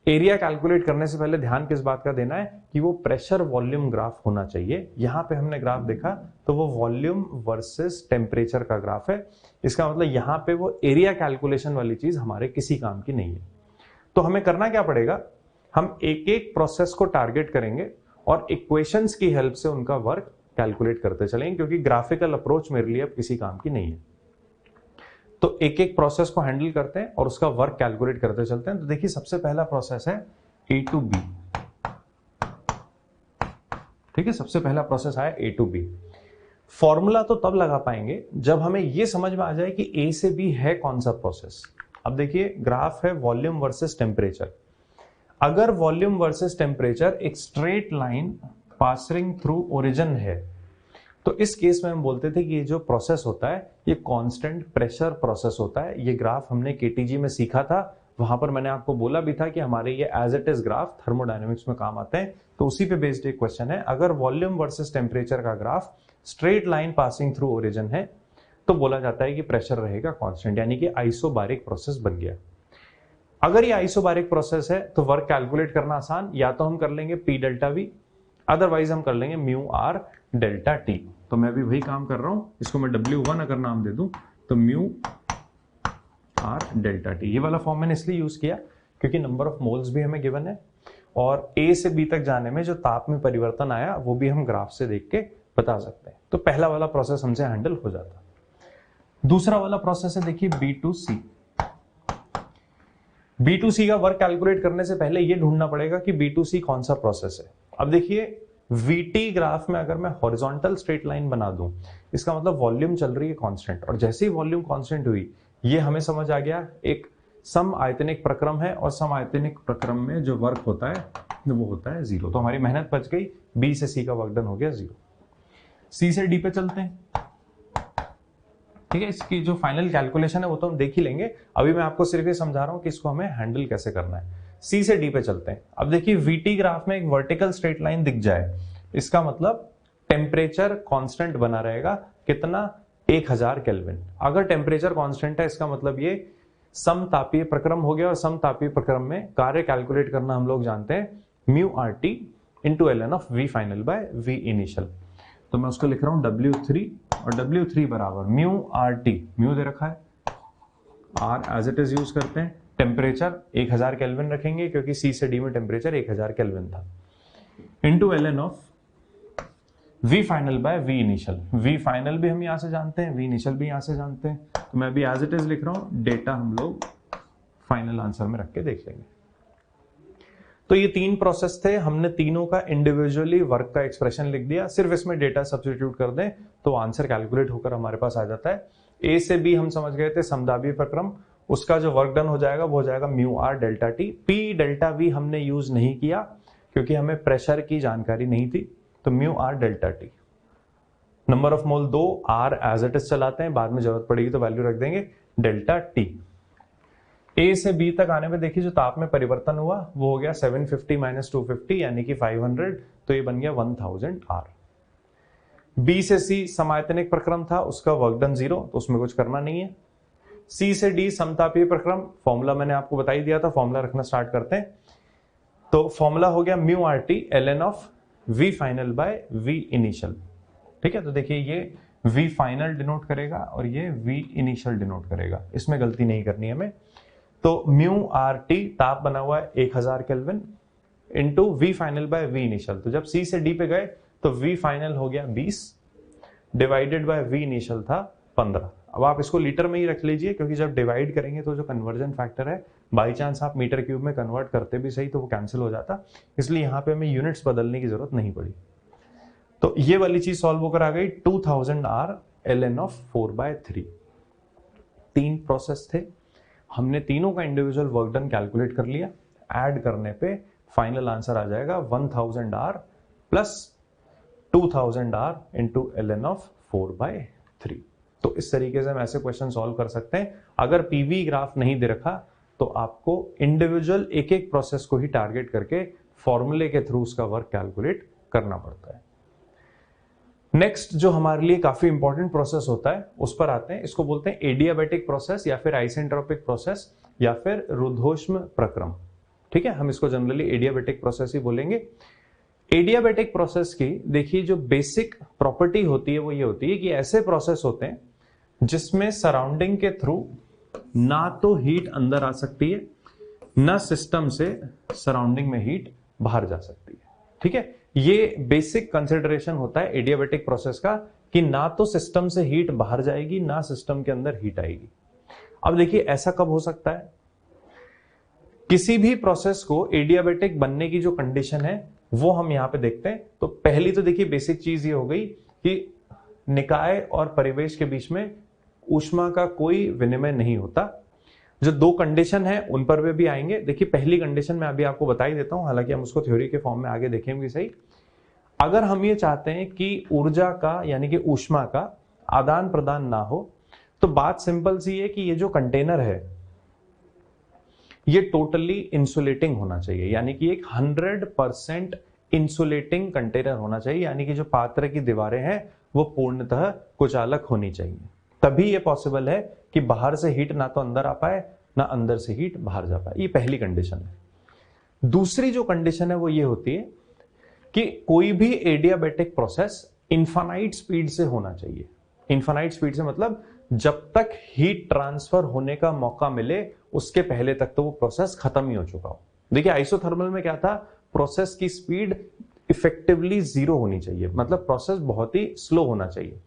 एरिया कैलकुलेट करने से पहले ध्यान किस बात का देना है कि वो प्रेशर वॉल्यूम ग्राफ होना चाहिए। यहां पे हमने ग्राफ देखा तो वो वॉल्यूम वर्सेस टेम्परेचर का ग्राफ है, इसका मतलब यहां पे वो एरिया कैलकुलेशन वाली चीज हमारे किसी काम की नहीं है। तो हमें करना क्या पड़ेगा, हम एक एक प्रोसेस को टारगेट करेंगे और इक्वेशंस की हेल्प से उनका वर्क कैलकुलेट करते चलेंगे, क्योंकि ग्राफिकल अप्रोच मेरे लिए अब किसी काम की नहीं है। तो एक एक प्रोसेस को हैंडल करते हैं और उसका वर्क कैलकुलेट करते चलते हैं। तो देखिए सबसे पहला प्रोसेस है A to B। ठीक है, सबसे पहला प्रोसेस आया A to B। फॉर्मूला तो तब लगा पाएंगे जब हमें यह समझ में आ जाए कि A से B है कौन सा प्रोसेस। अब देखिए ग्राफ है वॉल्यूम वर्सेस टेम्परेचर। अगर वॉल्यूम वर्सेस टेम्परेचर एक straight line passing through origin है तो इस केस में हम बोलते थे कि ये जो प्रोसेस होता है ये कांस्टेंट प्रेशर प्रोसेस होता है। ये ग्राफ हमने केटीजी में सीखा था, वहां पर मैंने आपको बोला भी था कि हमारे ये as it is graph thermodynamics में काम आते हैं। तो उसी पे बेस्ड एक क्वेश्चन है, अगर वॉल्यूम वर्सेस टेम्परेचर का graph straight line passing through origin है तो बोला जाता है कि प्रेशर रहेगा कांस्टेंट, यानी कि आइसोबारिक प्रोसेस बन गया। अगर ये आइसोबारिक प्रोसेस है तो वर्क कैलकुलेट करना आसान, या तो हम कर लेंगे पी डेल्टा वी, अदरवाइज हम कर लेंगे म्यू आर डेल्टा टी। तो मैं भी वही काम कर रहा हूं, इसको मैं W1 अगर नाम दे दूं तो म्यू आर डेल्टा टी। ये वाला फॉर्म मैंने इसलिए यूज किया क्योंकि नंबर ऑफ मोल्स भी हमें गिवन है और A से B तक जाने में जो ताप में परिवर्तन आया वो भी हम ग्राफ से देख के बता सकते हैं। तो पहला वाला प्रोसेस हमसे हैंडल हो जाता। दूसरा वाला प्रोसेस है देखिए B2C। B2C का वर्क कैलकुलेट करने से पहले ये ढूंढना पड़ेगा कि B2C कौन सा प्रोसेस है। अब देखिए VT ग्राफ में अगर मैं हॉरिजॉन्टल स्ट्रेट लाइन बना दूं, इसका मतलब वॉल्यूम चल रही है कांस्टेंट, और जैसे ही वॉल्यूम कांस्टेंट हुई ये हमें समझ आ गया एक सम आयतनिक प्रक्रम है और सम आयतनिक प्रक्रम में जो वर्क होता है वो होता है 0। तो हमारी मेहनत बच गई, B से C का वर्क डन हो गया 0। C से D पे चलते हैं। ठीक है, इसकी जो फाइनल कैलकुलेशन है वो तो हम देख ही लेंगे, अभी मैं आपको सिर्फ ये समझा रहा हूं कि इसको हमें हैंडल कैसे करना है। C से D पे चलते हैं। अब देखिए VT ग्राफ में एक वर्टिकल स्ट्रेट लाइन दिख जाए, इसका मतलब टेम्परेचर कांस्टेंट बना रहेगा, कितना 1000 केल्विन। अगर टेम्परेचर कांस्टेंट है इसका मतलब ये समतापीय प्रक्रम हो गया, और समतापीय प्रक्रम में कार्य कैलकुलेट करना हम लोग जानते हैं mu R T into ln of V final by V initial. तो मैं उसको लिख रहा हूं W3, और W3 बराबर म्यू आर टी, म्यू दे रखा है, R as it is use करते हैं, टेम्परेचर 1000 केल्विन रखेंगे क्योंकि C से D में टेम्परेचर 1000 केल्विन था, into ln of V final by V initial. V final भी हम यहां से जानते हैं, V इनिशियल भी यहां से जानते हैं, तो मैं भी एज इट इज लिख रहा हूं, डेटा हम लोग फाइनल आंसर में रख के देख लेंगे। तो ये 3 प्रोसेस थे, हमने तीनों का इंडिविजुअली वर्क का एक्सप्रेशन लिख दिया, सिर्फ इसमें डेटा सब्स्टिट्यूट कर दें तो आंसर कैलकुलेट होकर हमारे पास आ जाता है। A से B हम समझ गए थे समदाबी प्रक्रम, उसका जो वर्क डन हो जाएगा वो हो जाएगा mu R delta T. P delta we हमने यूज नहीं किया क्योंकि हमें प्रेशर की जानकारी नहीं थी, तो mu R delta T. Number of mole 2, R as it is चलाते हैं, बाद में जरूरत पड़ेगी तो वैल्यू रख देंगे डेल्टा टी। A से B तक आने में देखिए जो ताप में परिवर्तन हुआ वो हो गया 750 माइनस 250 यानी कि 500, तो ये बन गया 1000 R। B से C समायतनिक प्रक्रम था, उसका वर्क डन 0, तो उसमें कुछ करना नहीं है। C से D समतापीय प्रक्रम, फॉर्मूला मैंने आपको बता ही दिया था, फॉर्मूला रखना स्टार्ट करते हैं। तो फॉर्मूला हो गया mu R T ln of V final by V initial. ठीक है, तो देखिए ये वी फाइनल डिनोट करेगा और ये वी इनिशियल डिनोट करेगा, इसमें गलती नहीं करनी है हमें। तो म्यू आर टी ताप बना हुआ है 1000 kelvin into V final by V initial. तो जब सी से डी पे गए तो वी फाइनल हो गया 20 डिवाइडेड बाय वी इनिशियल था 15। अब आप इसको लीटर में ही रख लीजिए, क्योंकि जब डिवाइड करेंगे तो जो कन्वर्जन फैक्टर है, बाई चांस आप मीटर क्यूब में कन्वर्ट करते भी सही तो वो कैंसिल हो जाता, इसलिए यहां पे हमें यूनिट्स बदलने की जरूरत नहीं पड़ी। तो ये वाली चीज सॉल्व होकर आ गई 2000 आर ln ऑफ 4/3। 3 प्रोसेस थे, हमने तीनों का इंडिविजुअल वर्क डन कैलकुलेट कर लिया, ऐड करने पे फाइनल आंसर आ जाएगा 1000 R plus 2000 R into ln of 4/3। तो इस तरीके से हम ऐसे क्वेश्चन सॉल्व कर सकते हैं। अगर पीवी ग्राफ नहीं दे रखा तो आपको इंडिविजुअल एक एक प्रोसेस को ही टारगेट करके फॉर्मूले के थ्रू उसका वर्क कैलकुलेट करना पड़ता है। नेक्स्ट जो हमारे लिए काफी इंपॉर्टेंट प्रोसेस होता है उस पर आते हैं। इसको बोलते हैं एडियाबैटिक प्रोसेस या फिर आइसेंट्रोपिक प्रोसेस या फिर रुद्धोष्म प्रक्रम। ठीक है, हम इसको जनरली एडियाबैटिक प्रोसेस ही बोलेंगे। एडियाबैटिक प्रोसेस की देखिए जो बेसिक प्रॉपर्टी होती है वो ये होती है कि ऐसे प्रोसेस होते हैं जिसमें सराउंडिंग के थ्रू ना तो हीट अंदर आ सकती है, ना सिस्टम से सराउंडिंग में हीट बाहर जा सकती है। ठीक है, ये बेसिक कंसिडरेशन होता है एडियाबैटिक प्रोसेस का कि ना तो सिस्टम से हीट बाहर जाएगी, ना सिस्टम के अंदर हीट आएगी। अब देखिए ऐसा कब हो सकता है, किसी भी प्रोसेस को एडियाबैटिक बनने की जो कंडीशन है वो हम यहां पे देखते हैं। तो पहली तो देखिए बेसिक चीज ये हो गई कि निकाय और परिवेश के बीच में ऊष्मा का कोई विनिमय नहीं होता। जो 2 कंडीशन है उन पर वे भी आएंगे। देखिए पहली कंडीशन मैं अभी आपको बता ही देता हूं, हालांकि हम उसको थ्योरी के फॉर्म में आगे देखेंगे सही। अगर हम ये चाहते हैं कि ऊर्जा का यानी कि ऊष्मा का आदान प्रदान ना हो, तो बात सिंपल सी है कि ये जो कंटेनर है ये टोटली इंसुलेटिंग होना चाहिए, यानी कि एक 100% इंसुलेटिंग कंटेनर होना चाहिए, यानी कि जो पात्र की दीवारें हैं वो पूर्णतः कुचालक होनी चाहिए। तभी ये पॉसिबल है कि बाहर से हीट ना तो अंदर आ पाए ना अंदर से हीट बाहर जा पाए। ये पहली कंडीशन है। दूसरी जो कंडीशन है वो ये होती है कि कोई भी एडियाबैटिक प्रोसेस इनफाइनाइट स्पीड से होना चाहिए। इनफाइनाइट स्पीड से मतलब जब तक हीट ट्रांसफर होने का मौका मिले उसके पहले तक तो वो प्रोसेस खत्म ही हो चुका हो। देखिए आइसोथर्मल में क्या था, प्रोसेस की स्पीड इफेक्टिवली 0 होनी चाहिए, मतलब प्रोसेस बहुत ही स्लो होना चाहिए।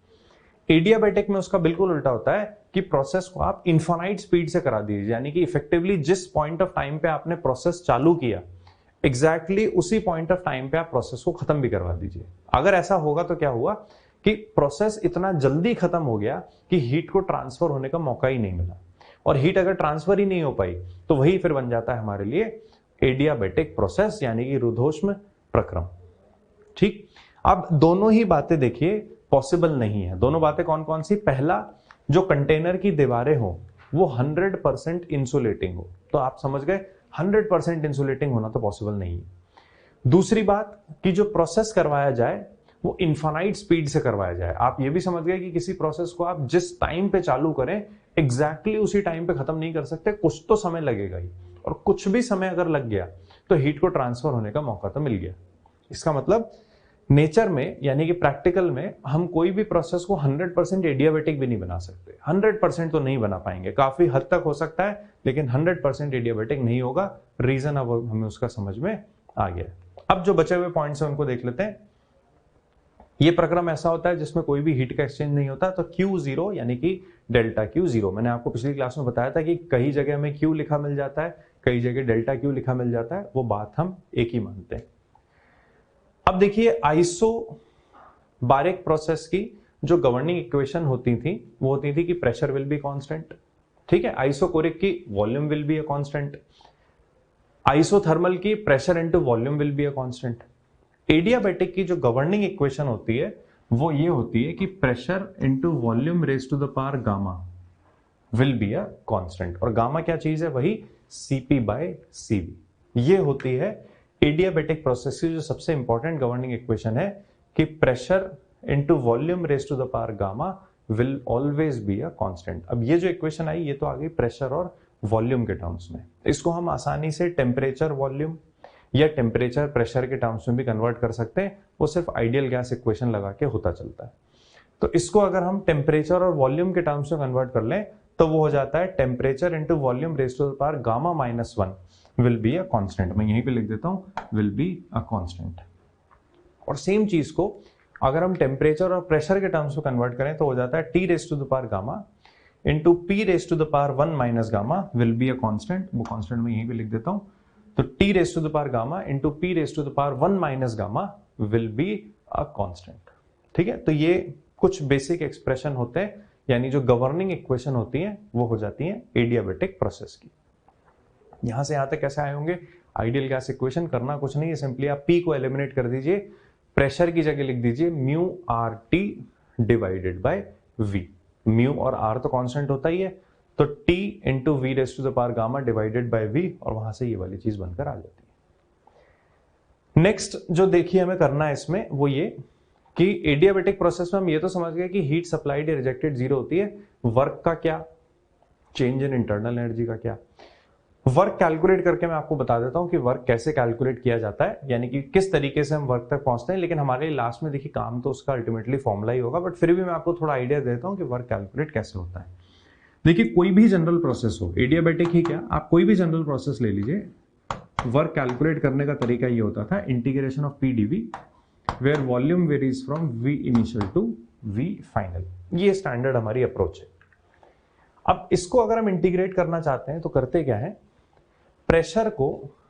एडियाबैटिक में उसका बिल्कुल उल्टा होता है कि प्रोसेस को आप इनफाइनाइट स्पीड से करा दीजिए, यानी कि इफेक्टिवली जिस पॉइंट ऑफ टाइम पे आपने प्रोसेस चालू किया एग्जैक्टली उसी पॉइंट ऑफ टाइम पे आप प्रोसेस को खत्म भी करवा दीजिए। अगर ऐसा होगा तो क्या हुआ कि प्रोसेस इतना जल्दी खत्म हो गया कि हीट को ट्रांसफर होने का मौका ही नहीं मिला, और हीट अगर ट्रांसफर ही नहीं हो पाई तो वही फिर बन जाता है हमारे लिए एडियाबैटिक प्रोसेस यानी कि रुद्धोष्म प्रक्रम। ठीक, अब दोनों ही बातें देखिए पॉसिबल नहीं है। दोनों बातें कौन कौन सी, पहला जो कंटेनर की दीवारें हो वो 100% इंसुलेटिंग हो, तो आप समझ गए 100% इंसुलेटिंग होना तो पॉसिबल नहीं है। दूसरी बात कि जो प्रोसेस करवाया जाए वो इनफाइनाइट स्पीड से करवाया जाए। आप ये भी समझ गए कि किसी प्रोसेस को आप जिस टाइम पे चालू करें एग्जैक्टली उसी टाइम पे खत्म नहीं कर सकते, कुछ तो समय लगेगा ही, और कुछ भी समय अगर लग गया तो हीट को ट्रांसफर होने का मौका तो मिल गया। इसका मतलब नेचर में यानी कि प्रैक्टिकल में हम कोई भी प्रोसेस को 100% एडियाबैटिक भी नहीं बना सकते। 100% तो नहीं बना पाएंगे, काफी हद तक हो सकता है लेकिन 100% एडियाबैटिक नहीं होगा। रीजन अब हमें उसका समझ में आ गया। अब जो बचे हुए पॉइंट्स हैं उनको देख लेते हैं। ये प्रक्रम ऐसा होता है जिसमें कोई भी हीट का एक्सचेंज नहीं होता, तो Q0 यानी कि डेल्टा Q0। मैंने आपको पिछली क्लास में बताया था कि कई जगह हमें Q लिखा मिल जाता है, कई जगह डेल्टा Q लिखा मिल जाता है, वो बात हम एक ही मानते हैं। अब देखिए आइसोबारिक प्रोसेस की जो गवर्निंग इक्वेशन होती थी वो होती थी कि प्रेशर विल बी कांस्टेंट। ठीक है, आइसोकोरिक की volume will be a constant, isothermal की pressure into volume will be a constant. Adiabatic की जो गवर्निंग इक्वेशन होती है वो ये होती है कि pressure into volume raise to the power gamma will be a constant, और गामा क्या चीज है, वही CP/CV। ये होती है एडियाबैटिक प्रोसेस की जो सबसे इंपॉर्टेंट गवर्निंग इक्वेशन है कि pressure into volume raise to the power gamma will always be a constant. अब ये जो इक्वेशन आई ये तो आ गई प्रेशर और वॉल्यूम के टर्म्स में। इसको हम आसानी से टेम्परेचर वॉल्यूम या टेम्परेचर प्रेशर के टर्म्स में भी कन्वर्ट कर सकते हैं, वो सिर्फ आइडियल गैस इक्वेशन लगा के होता चलता है। तो इसको अगर हम टेम्परेचर और वॉल्यूम के टर्म्स में कन्वर्ट कर लें तो वो हो जाता है temperature into volume raise to the power gamma minus 1 will be a constant. मैं यहीं पे लिख देता हूं विल बी अ कांस्टेंट। और सेम चीज को अगर हम टेम्परेचर और प्रेशर के टर्म्स में कन्वर्ट करें तो हो जाता है T raise to the power gamma into P raise to the power 1 minus gamma will be a constant. वो कांस्टेंट मैं यहीं पे लिख देता हूं। तो T raise to the power gamma into P raise to the power 1 minus gamma will be a constant. ठीक है, तो ये कुछ बेसिक एक्सप्रेशन होते हैं, यानी जो गवर्निंग इक्वेशन होती है वो हो जाती है एडियाबेटिक प्रोसेस की। यहां से यहां तक कैसे आए होंगे? आइडियल गैस इक्वेशन करना कुछ नहीं है, सिंपली आप पी को एलिमिनेट कर दीजिए, प्रेशर की जगह लिख दीजिए mu R T divided by V. Mu और आर तो कांस्टेंट होता ही है, तो T into V raise to the power gamma divided by V, और वहां से ये वाली चीज बनकर आ जाती है। नेक्स्ट जो देखिए हमें करना है इसमें वो ये कि एडियाबेटिक प्रोसेस में हम ये तो समझ गए कि हीट सप्लाइड या रिजेक्टेड जीरो होती है, वर्क का क्या, चेंज इन इंटरनल एनर्जी का क्या। वर्क कैलकुलेट करके मैं आपको बता देता हूं कि वर्क कैसे कैलकुलेट किया जाता है, यानी कि किस तरीके से हम वर्क तक पहुंचते हैं, लेकिन हमारे लास्ट में देखिए काम तो उसका अल्टीमेटली फॉर्मूला ही होगा, बट फिर भी मैं आपको थोड़ा आइडिया देता हूं कि वर्क कैलकुलेट कैसे होता है। देखिए कोई भी जनरल प्रोसेस हो, एडियाबेटिक ही क्या, आप कोई भी जनरल प्रोसेस ले लीजिए, वर्क कैलकुलेट करने का तरीका ये होता था integration of P DV where volume varies from V initial to V final. ये स्टैंडर्ड हमारी अप्रोच है। अब इसको अगर हम इंटीग्रेट करना चाहते हैं तो करते क्या है, प्रेशर को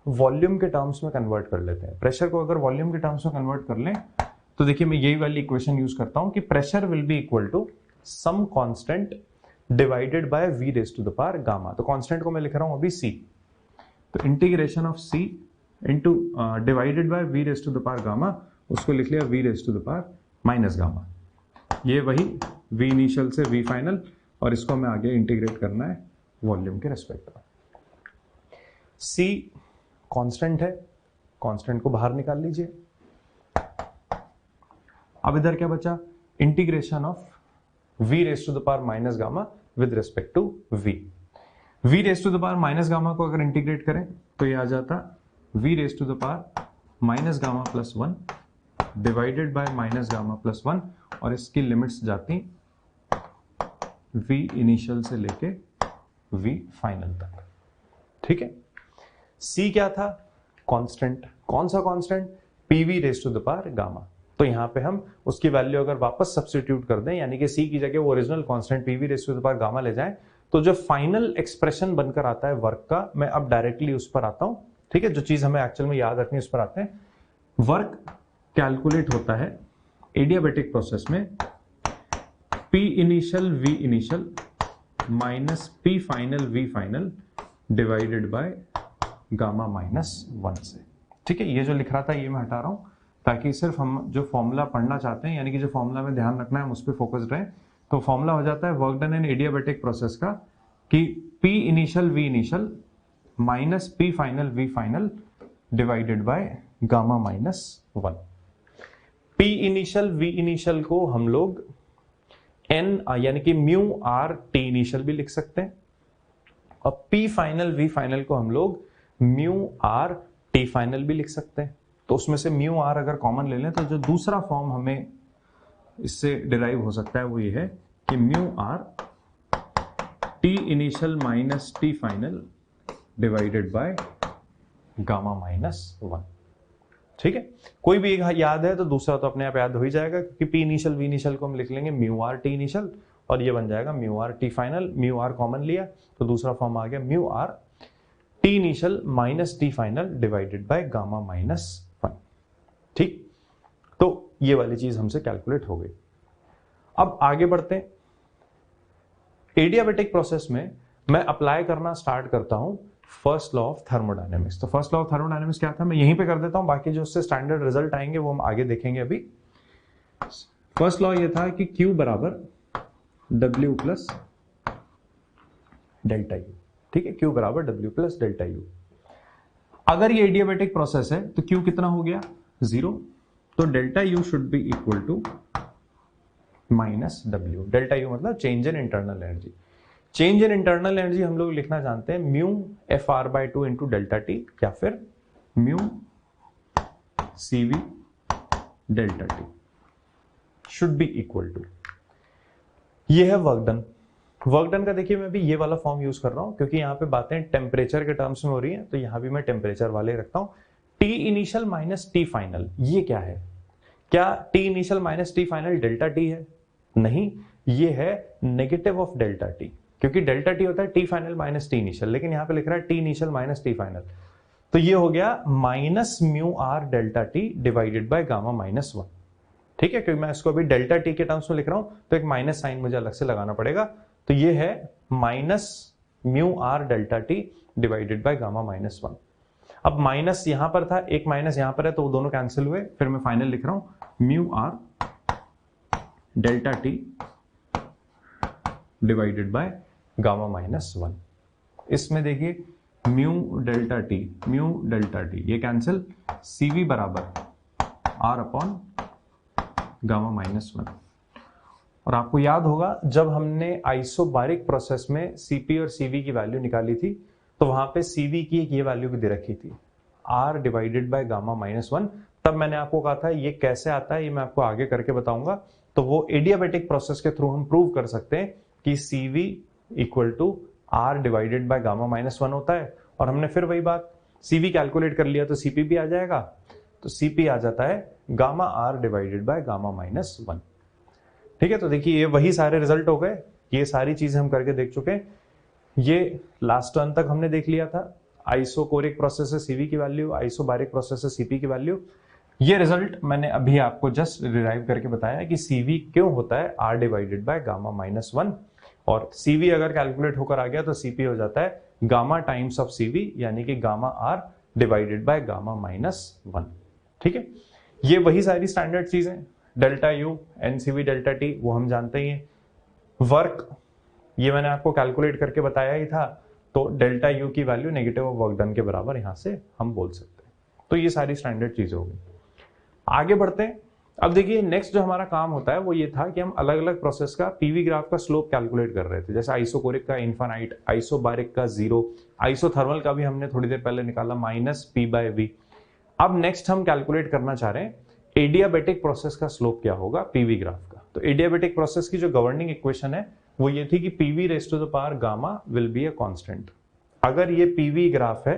वॉल्यूम के टर्म्स में कन्वर्ट कर लेते हैं। प्रेशर को अगर वॉल्यूम के टर्म्स में कन्वर्ट कर लें तो देखिए मैं यही वाली इक्वेशन यूज करता हूं कि pressure will be equal to some constant divided by V raise to the power gamma. तो कांस्टेंट को मैं लिख रहा हूं अभी सी, तो integration of C into divided by V raise to the power gamma, उसको लिख लिया V raise to the power minus gamma. ये वही वी इनिशियल से वी फाइनल, और इसको हमें आगे इंटीग्रेट करना है वॉल्यूम के रेस्पेक्ट में। सी कांस्टेंट है, कांस्टेंट को बाहर निकाल लीजिए। अब इधर क्या बचा, integration of V raise to the power minus gamma with respect to V. V raise to the power minus gamma को अगर इंटीग्रेट करें तो ये आ जाता V raise to the power minus gamma plus 1 divided by minus gamma plus 1, और इसकी limits जाती वी इनिशियल से लेके वी फाइनल तक। ठीक है, सी क्या था, कांस्टेंट। कौन सा constant, PV raise to the power gamma. तो यहां पे हम उसकी वैल्यू अगर वापस सब्स्टिट्यूट कर दें, यानी कि सी की जगह वो original constant PV raise to the power gamma ले जाएं, तो जो फाइनल एक्सप्रेशन बनकर आता है वर्क का, मैं अब डायरेक्टली उस पर आता हूं। ठीक है, जो चीज हमें एक्चुअल में याद रखनी है उस पर आते हैं। वर्क कैलकुलेट होता है एडियाबेटिक प्रोसेस में P initial V initial minus P final V final divided by gamma minus 1 से। ठीक है, ये जो लिख रहा था ये मैं हटा रहा हूं ताकि सिर्फ हम जो फॉर्मूला पढ़ना चाहते हैं, यानी कि जो फॉर्मूला में ध्यान रखना है हम उस पर फोकस्ड रहें। तो फॉर्मूला हो जाता है work done in adiabatic process का कि P initial V initial minus P final V final divided by gamma minus 1। P initial V initial को हम लोग N यानी कि म्यू आर टी इनिशियल भी लिख सकते हैं, और P फाइनल V फाइनल को हम लोग म्यू आर टी फाइनल भी लिख सकते हैं। तो उसमें से म्यू आर अगर कॉमन ले लें तो जो दूसरा फॉर्म हमें इससे डिराइव हो सकता है वो ये है कि mu R T initial minus T final divided by gamma minus 1। ठीक है, कोई भी एक याद है तो दूसरा तो अपने आप याद हो ही जाएगा, क्योंकि पी इनिशियल वी इनिशियल को हम लिख लेंगे म्यू आर टी इनिशियल, और ये बन जाएगा mu R T final. Mu R common लिया तो दूसरा फॉर्म आ गया mu R T initial minus T final divided by gamma minus 1। ठीक, तो ये वाली चीज हमसे कैलकुलेट हो गई। अब आगे बढ़ते हैं। एडियाबेटिक प्रोसेस में मैं अप्लाई करना स्टार्ट करता हूं फर्स्ट लॉ ऑफ थर्मोडायनेमिक्स। तो फर्स्ट लॉ ऑफ थर्मोडायनेमिक्स क्या था, मैं यहीं पे कर देता हूं, बाकी जो उससे स्टैंडर्ड रिजल्ट आएंगे वो हम आगे देखेंगे। अभी फर्स्ट लॉ ये था कि Q बराबर W प्लस डेल्टा यू। ठीक है, Q बराबर W प्लस डेल्टा यू। अगर ये एडियाबेटिक प्रोसेस है तो Q कितना हो गया, 0, तो delta U should be equal to minus W। Delta U मतलब change in internal energy. Change in internal energy हम लोग लिखना जानते हैं mu F R by 2 into delta T, या फिर mu CV delta T should be equal to, ये है वर्क डन। वर्क डन का देखिए मैं भी ये वाला फॉर्म यूज कर रहा हूं क्योंकि यहाँ पे बातें टेम्परेचर के टर्म्स में हो रही हैं, तो यहाँ भी मैं टेम्परेचर वाले रखता हूं। T initial minus T final, ये क्या है? क्या T initial minus T final delta T है? नहीं, ये है नेगेटिव ऑफ डेल्टा टी, क्योंकि डेल्टा टी होता है T final minus T initial, लेकिन यहाँ पे लिख रहा है T initial minus T final, तो ये हो गया minus mu R delta T divided by gamma minus 1। ठीक है, क्योंकि मैं इसको अभी डेल्टा टी के टर्म्स में लिख रहा हूं तो एक माइनस साइन मुझे अलग से लगाना पड़ेगा, तो ये है minus mu R delta T divided by gamma minus 1। अब माइनस यहां पर था, एक माइनस यहां पर है, तो वो दोनों कैंसिल हुए, फिर मैं फाइनल लिख रहा हूं mu R delta T divided by gamma minus 1। इसमें देखिए म्यू डेल्टा टी ये कैंसिल, सीवी बराबर आर अपॉन गामा माइनस 1। और आपको याद होगा जब हमने आइसोबारिक प्रोसेस में सीपी और सीवी की वैल्यू निकाली थी, तो वहां पे सीवी की एक ये वैल्यू भी दे रखी थी, R divided by gamma minus 1। तब मैंने आपको कहा था ये कैसे आता है, ये मैं आपको आगे करके बताऊंगा। तो वो एडियाबेटिक प्रोसेस के थ्रू हम प्रूव कर सकते हैं कि CV equal to R divided by gamma minus 1 होता है। और हमने फिर वही बात, सीवी कैलकुलेट कर लिया तो सीपी भी आ जाएगा, तो सीपी आ जाता है gamma R divided by gamma minus 1। ठीक है, तो देखिए ये वही सारे रिजल्ट हो गए, ये सारी चीजें हम करके देख चुके हैं। ये लास्ट टर्न तक हमने देख लिया था, आइसोकोरिक प्रोसेस से सीवी की वैल्यू, आइसोबारिक प्रोसेस से सीपी की वैल्यू। ये रिजल्ट मैंने अभी आपको जस्ट डिराइव करके बताया कि सीवी क्यों होता है R divided by gamma minus 1, और सीवी अगर कैलकुलेट होकर आ गया तो सीपी हो जाता है गामा टाइम्स ऑफ सीवी, यानी कि gamma R divided by gamma minus 1। ठीक है, ये वही सारी स्टैंडर्ड चीजें, delta U nCV delta T वो हम जानते ही हैं। वर्क ये मैंने आपको कैलकुलेट करके बताया ही था, तो डेल्टा यू की value negative of work done के बराबर यहां से हम बोल सकते हैं। तो ये सारी स्टैंडर्ड चीजें हो गई। आगे बढ़ते हैं। अब देखिए नेक्स्ट जो हमारा काम होता है वो ये था कि हम अलग अलग प्रोसेस का पीवी ग्राफ का स्लोप कैलकुलेट कर रहे थे, जैसे आइसोकोरिक का इन्फानाइट, आइसोबारिक का 0, आइसोथर्मल का भी हमने थोड़ी देर पहले निकाला माइनस पी बाय वी। अब नेक्स्ट हम कैलकुलेट करना चाह रहे हैं एडियाबेटिक प्रोसेस का स्लोप क्या होगा पीवी ग्राफ का। तो एडियाबेटिक प्रोसेस की जो गवर्निंग इक्वेशन है वो ये थी कि PV raise to the power gamma will be a constant. अगर ये पीवी ग्राफ है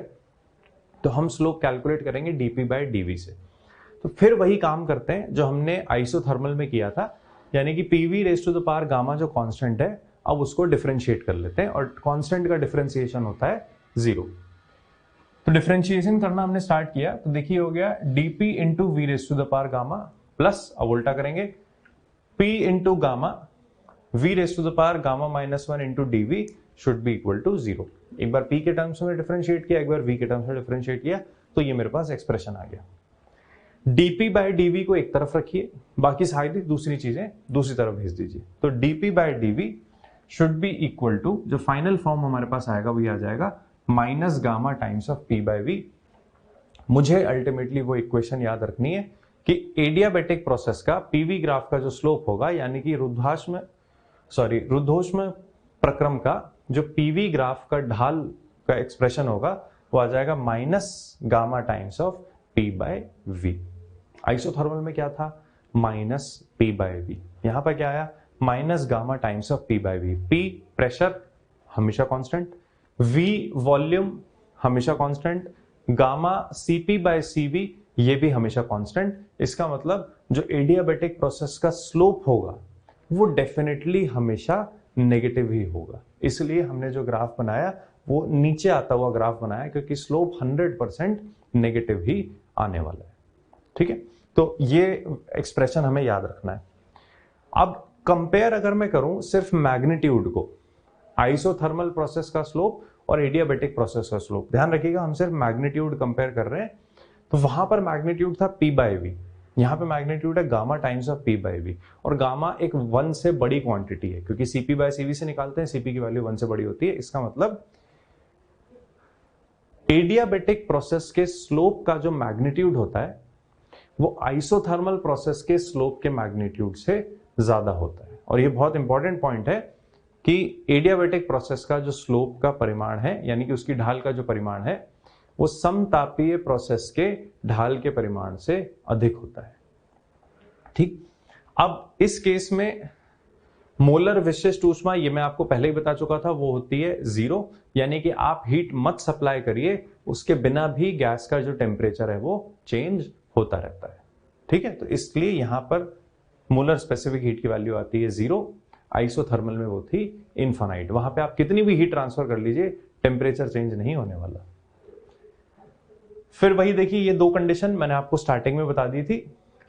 तो हम स्लोप कैलकुलेट करेंगे डीपी बाय डीवी से। तो फिर वही काम करते हैं जो हमने आइसोथर्मल में किया था, यानी कि PV raise to the power gamma जो कांस्टेंट है, अब उसको डिफरेंशिएट कर लेते हैं, और कांस्टेंट का डिफरेंशिएशन होता है 0। तो डिफरेंशिएशन करना हमने स्टार्ट किया, तो देखिए हो गया dP into V raise to the power gamma plus, अब उल्टा करेंगे, P into gamma V raise to the power gamma minus 1 into dV should be equal to 0। एक बार पी के टर्म्स में डिफरेंशिएट किया, एक बार वी के टर्म्स में डिफरेंशिएट किया, तो ये मेरे पास एक्सप्रेशन आ गया। डीपी बाय डीवी को एक तरफ रखिए, बाकी सारी दूसरी चीजें दूसरी तरफ भेज दीजिए। तो dP by dV should be equal to, जो फाइनल फॉर्म हमारे पास आएगा वही आ जाएगा minus gamma times of P by V. मुझे अल्टीमेटली वो इक्वेशन याद रखनी है कि एडियाबेटिक प्रोसेस का पीवी ग्राफ का जो स्लोप होगा, यानी कि रुद्धोष्म प्रक्रम का जो पीवी ग्राफ का ढाल का एक्सप्रेशन होगा, वो आ जाएगा minus gamma times of P by V. Isothermal में क्या था, माइनस पी बाय वी, यहां पर क्या आया, minus gamma times of P by V. P pressure हमेशा कांस्टेंट, वी वॉल्यूम हमेशा constant, gamma CP by CV ये भी हमेशा कांस्टेंट। इसका मतलब जो एडियाबेटिक प्रोसेस का स्लोप होगा वो डेफिनेटली हमेशा नेगेटिव ही होगा। इसलिए हमने जो ग्राफ बनाया वो नीचे आता हुआ ग्राफ बनाया, क्योंकि स्लोप 100% नेगेटिव ही आने वाला है। ठीक है, तो ये एक्सप्रेशन हमें याद रखना है। अब कंपेयर अगर मैं करूं सिर्फ मैग्नीट्यूड को, आइसोथर्मल प्रोसेस का स्लोप और एडियाबेटिक प्रोसेस का स्लोप, ध्यान रखिएगा हम सिर्फ मैग्नीट्यूड कंपेयर कर रहे हैं, तो वहां पर मैग्नीट्यूड था पी बाय वी, यहां पे मैग्नीट्यूड है gamma times of P by V. और गामा एक 1 से बड़ी क्वांटिटी है, क्योंकि सीपी बाय सीवी से निकालते हैं, सीपी की वैल्यू 1 से बड़ी होती है। इसका मतलब एडियाबेटिक प्रोसेस के स्लोप का जो मैग्नीट्यूड होता है वो आइसोथर्मल प्रोसेस के स्लोप के मैग्नीट्यूड से ज्यादा होता है। और ये बहुत इंपॉर्टेंट पॉइंट है कि एडियाबेटिक प्रोसेस का जो स्लोप का परिमाण है, यानी कि उसकी ढाल का जो परिमाण है, वो समतापीय प्रोसेस के ढाल के परिमाण से अधिक होता है। ठीक, अब इस केस में मोलर विशिष्ट ऊष्मा, ये मैं आपको पहले ही बता चुका था, वो होती है 0, यानी कि आप हीट मत सप्लाई करिए, उसके बिना भी गैस का जो टेम्परेचर है वो चेंज होता रहता है। ठीक है, तो इसलिए यहां पर मोलर स्पेसिफिक हीट की वैल्यू आती है 0, आइसोथर्मल में वो थी इनफाइनाइट। वहां पे आप कितनी भी हीट ट्रांसफर कर लीजिए, टेम्परेचर चेंज नहीं होने वाला। फिर वही देखिए, ये दो कंडीशन मैंने आपको स्टार्टिंग में बता दी थी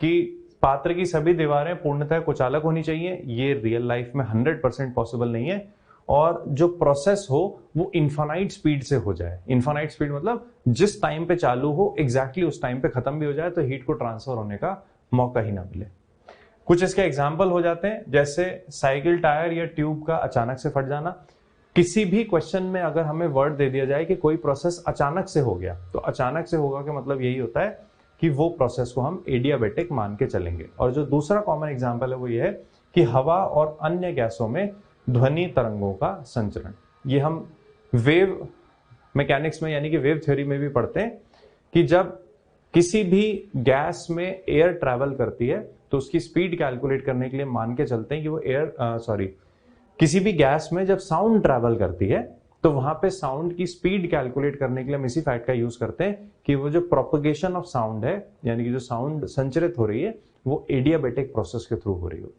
कि पात्र की सभी दीवारें पूर्णतः कुचालक होनी चाहिए। ये रियल लाइफ में 100% पॉसिबल नहीं है, और जो प्रोसेस हो वो इनफाइनाइट स्पीड से हो जाए। इनफाइनाइट स्पीड मतलब जिस टाइम पे चालू हो एग्जैक्टली उस टाइम पे खत्म भी हो जाए, तो हीट को ट्रांसफर होने का मौका ही ना मिले। कुछ इसके एग्जाम्पल हो जाते हैं, जैसे साइकिल टायर या ट्यूब का अचानक से फट जाना। किसी भी क्वेश्चन में अगर हमें वर्ड दे दिया जाए कि कोई प्रोसेस अचानक से हो गया, तो अचानक से होगा का मतलब यही होता है कि वो प्रोसेस को हम एडियाबेटिक मान के चलेंगे। और जो दूसरा कॉमन एग्जांपल है वो ये है कि हवा और अन्य गैसों में ध्वनि तरंगों का संचरण। ये हम वेव मैकेनिक्स में यानी कि वेव थ्योरी में भी पढ़ते हैं कि जब किसी भी गैस में एयर ट्रैवल करती है तो उसकी स्पीड कैलकुलेट करने के लिए मान के चलते हैं कि वो किसी भी गैस में जब साउंड ट्रैवल करती है तो वहां पे साउंड की स्पीड कैलकुलेट करने के लिए हम इसी फैक्ट का यूज करते हैं कि वो जो प्रोपगेशन ऑफ साउंड है, यानी कि जो साउंड संचरित हो रही है, वो एडियाबेटिक प्रोसेस के थ्रू हो रही होगी।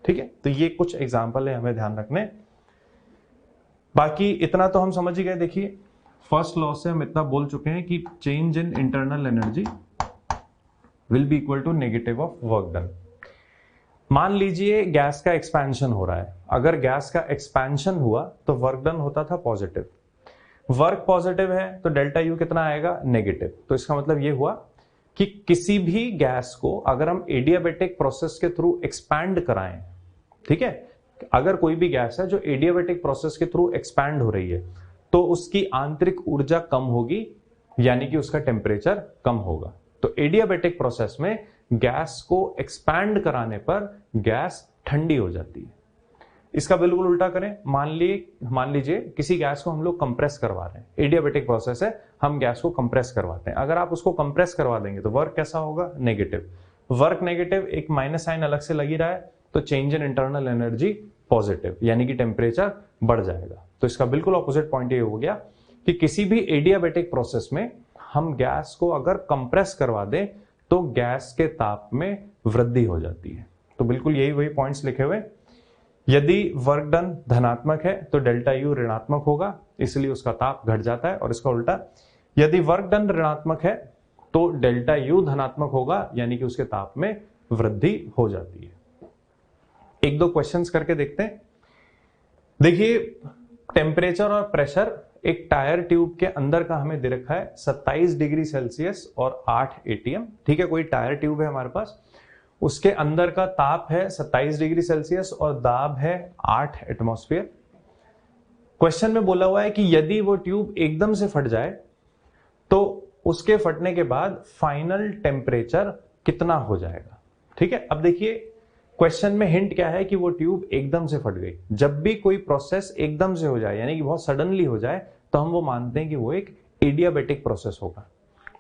ठीक है, तो ये कुछ एग्जांपल है हमें ध्यान रखने। बाकी इतना तो हम समझ ही गए। देखिए, फर्स्ट लॉ से हम इतना बोल चुके हैं कि change in internal energy will be equal to negative of work done. मान लीजिए गैस का एक्सपेंशन हो रहा है, अगर गैस का एक्सपेंशन हुआ तो वर्क डन होता था पॉजिटिव। वर्क पॉजिटिव है तो डेल्टा यू कितना आएगा, नेगेटिव। तो इसका मतलब ये हुआ कि किसी भी गैस को अगर हम एडियाबेटिक प्रोसेस के थ्रू एक्सपैंड कराएं, ठीक है, अगर कोई भी गैस है जो एडियाबेटिक प्रोसेस के थ्रू एक्सपैंड हो रही है, तो उसकी आंतरिक ऊर्जा कम होगी, यानी कि उसका टेम्परेचर कम होगा। तो एडियाबेटिक प्रोसेस में गैस को एक्सपैंड कराने पर गैस ठंडी हो जाती है। इसका बिल्कुल उल्टा करें, मान लीजिए किसी गैस को हम लोग कंप्रेस करवा रहे हैं, एडियाबेटिक प्रोसेस है, हम गैस को कंप्रेस करवाते हैं। अगर आप उसको कंप्रेस करवा देंगे तो वर्क कैसा होगा, नेगेटिव। वर्क नेगेटिव, एक माइनस साइन अलग से लगी रहा है, तो change in internal energy positive, यानी कि टेम्परेचर बढ़ जाएगा। तो इसका बिल्कुल ऑपोजिट पॉइंट ये हो गया कि किसी भी एडियाबेटिक प्रोसेस में हम गैस को अगर कंप्रेस करवा दें तो गैस के ताप में वृद्धि हो जाती है। तो बिल्कुल यही वही पॉइंट्स लिखे हुए। यदि वर्क डन धनात्मक है तो डेल्टा यू ऋणात्मक होगा, इसलिए उसका ताप घट जाता है। और इसका उल्टा, यदि वर्क डन ऋणात्मक है तो डेल्टा यू धनात्मक होगा, यानी कि उसके ताप में वृद्धि हो जाती है। एक दो क्वेश्चंस करके देखते हैं। देखिए, टेम्परेचर और प्रेशर एक टायर ट्यूब के अंदर का हमें दे रखा है 27 डिग्री सेल्सियस और 8 एटीएम। ठीक है, कोई टायर ट्यूब है हमारे पास, उसके अंदर का ताप है 27 डिग्री सेल्सियस और दाब है 8 एटमॉस्फेयर। क्वेश्चन में बोला हुआ है कि यदि वो ट्यूब एकदम से फट जाए तो उसके फटने के बाद फाइनल टेम्परेचर कितना हो जाएगा। ठीक है, अब देखिए क्वेश्चन में हिंट क्या है कि वो ट्यूब एकदम से फट गई। जब भी कोई प्रोसेस एकदम से हो जाए, यानी कि बहुत सडनली हो जाए, तो हम वो मानते हैं कि वो एक एडियाबेटिक प्रोसेस होगा।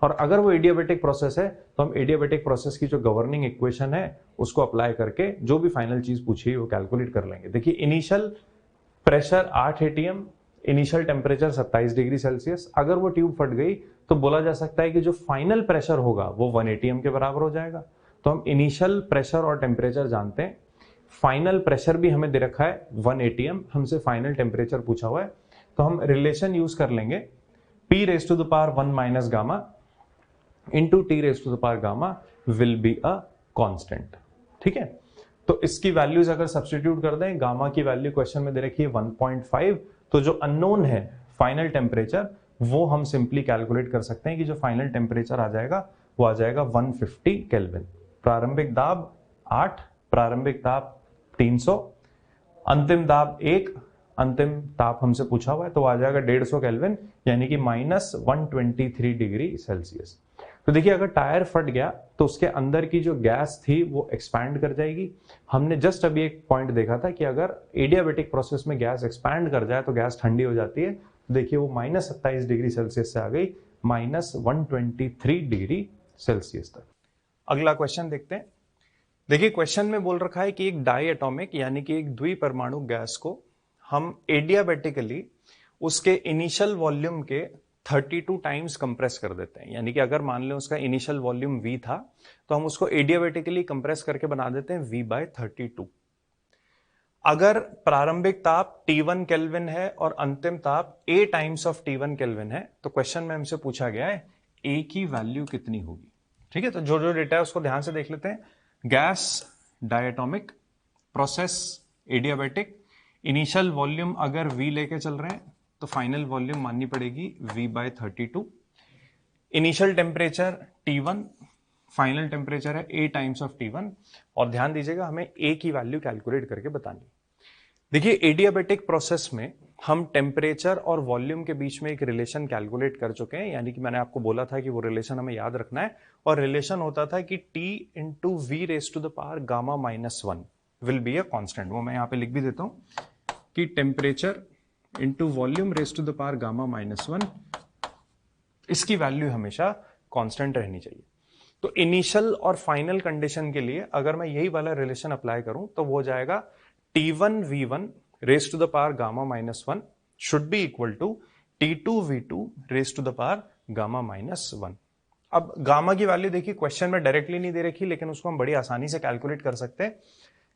और अगर वो एडियाबेटिक प्रोसेस है तो हम एडियाबेटिक प्रोसेस की जो गवर्निंग इक्वेशन है उसको अप्लाई करके जो भी फाइनल चीज पूछी है वो कैलकुलेट कर लेंगे। देखिए, initial pressure 8 ATM, initial temperature 27 degree Celsius. अगर वो ट्यूब फट गई तो बोला जा सकता है कि जो फाइनल प्रेशर होगा वो 1 एटीएम के बराबर हो जाएगा। तो हम इनिशियल प्रेशर और टेम्परेचर जानते हैं, फाइनल प्रेशर भी हमें दे रखा है 1 एटीएम, हमसे फाइनल टेम्परेचर पूछा हुआ है। तो हम रिलेशन यूज कर लेंगे, P raised to the power 1 minus gamma into T raised to the power gamma will be a constant। ठीक है, तो इसकी वैल्यूज अगर सब्स्टिट्यूट कर दें, गामा की वैल्यू क्वेश्चन में दे रखी है 1.5, तो जो अननोन है फाइनल टेम्परेचर वो हम सिंपली कैलकुलेट कर सकते हैं कि जो फाइनल टेम्परेचर आ जाएगा वो आ जाएगा 150 केल्विन। प्रारंभिक दाब 8, प्रारंभिक ताप 300, अंतिम दाब 1, अंतिम ताप हमसे पूछा हुआ है तो आ जाएगा 150 केल्विन, यानी कि -123 डिग्री सेल्सियस। तो देखिए, अगर टायर फट गया तो उसके अंदर की जो गैस थी वो एक्सपैंड कर जाएगी। हमने जस्ट अभी एक पॉइंट देखा था कि अगर एडियाबेटिक प्रोसेस में गैस एक्सपैंड कर जाए तो गैस ठंडी हो जाती है। देखिए, वो -27 डिग्री सेल्सियस से आ गई -123 डिग्री सेल्सियस तक। अगला क्वेश्चन देखते हैं। देखिए क्वेश्चन में बोल रखा है कि एक डाई एटॉमिक यानी कि एक द्विपरमाणु गैस को हम एडियाबेटिकली उसके इनिशियल वॉल्यूम के 32 टाइम्स कंप्रेस कर देते हैं। यानी कि अगर मान लें उसका इनिशियल वॉल्यूम V था तो हम उसको एडियाबेटिकली कंप्रेस करके बना देते हैं V/32। अगर प्रारंभिक ताप T1 केल्विन है और अंतिम ताप A times of T1 kelvin है तो क्वेश्चन में हमसे पूछा गया है A की वैल्यू कितनी होगी। ठीक है, तो जो जो डेटा है उसको ध्यान से देख लेते हैं। Gas diatomic, process adiabatic, initial volume अगर V लेके चल रहे हैं तो फाइनल वॉल्यूम माननी पड़ेगी V/32। Initial temperature T1, final temperature है A टाइम्स ऑफ T1। और ध्यान दीजिएगा हमें A की वैल्यू कैलकुलेट करके बतानी। देखिए एडियाबेटिक प्रोसेस में हम टेम्परेचर और वॉल्यूम के बीच में एक रिलेशन कैलकुलेट कर चुके हैं। यानी कि मैंने आपको बोला था कि वो रिलेशन हमें याद रखना है और रिलेशन होता था कि T into V raise to the power gamma -1 will be a constant. वो मैं यहाँ पे लिख भी देता हूं कि temperature into volume raise to the power gamma -1, इसकी वैल्यू हमेशा कांस्टेंट रहनी चाहिए। तो इनिशियल और फाइनल कंडीशन के लिए अगर मैं यही वाला रिलेशन अप्लाई करूं तो वो हो जाएगा T1V1 raise to the power gamma -1 should be equal to T2V2 raise to the power gamma -1। अब गामा की वैल्यू देखिए क्वेश्चन में डायरेक्टली नहीं दे रखी, लेकिन उसको हम बड़ी आसानी से कैलकुलेट कर सकते हैं।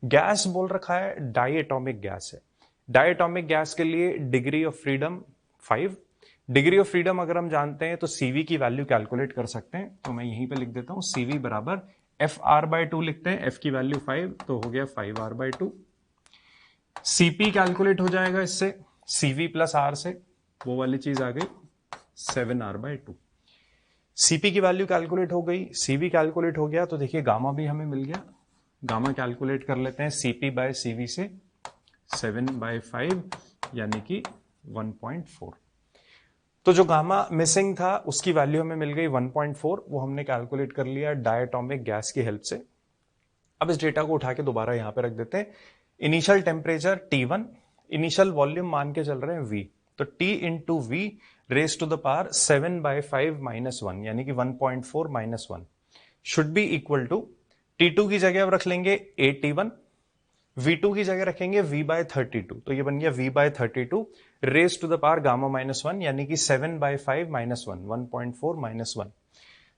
गैस बोल रखा है डाई एटॉमिक गैस है। डाई एटॉमिक गैस के लिए degree of freedom 5। Degree of freedom अगर हम जानते हैं तो CV की वैल्यू कैलकुलेट कर सकते हैं। तो मैं यहीं पे लिख देता हूं CV बराबर FR/2 लिखते हैं। F की वैल्यू 5 तो हो गया 5R/2। CP कैलकुलेट हो जाएगा इससे CV प्लस R से, वो वाली चीज आ गई 7R/2। CP की वैल्यू कैलकुलेट हो गई, CV कैलकुलेट हो गया, तो देखिए गामा भी हमें मिल गया। गामा कैलकुलेट कर लेते हैं CP/CV से 7/5 यानी कि 1.4। तो जो गामा मिसिंग था उसकी वैल्यू हमें मिल गई 1.4, वो हमने कैलकुलेट कर लिया डायटोमिक गैस की हेल्प से। अब इस डेटा को उठा के दोबारा यहां पे रख देते हैं। Initial temperature T1, initial volume मान के चल रहे हैं V, तो T into V raise to the power 7/5 -1 यानी कि 1.4 -1 should be equal to T2 की जगह अब रख लेंगे AT1, V2 की जगह रखेंगे V/32, तो ये बन गया V/32 raise to the power gamma -1 यानी कि 7/5 -1 1.4 -1।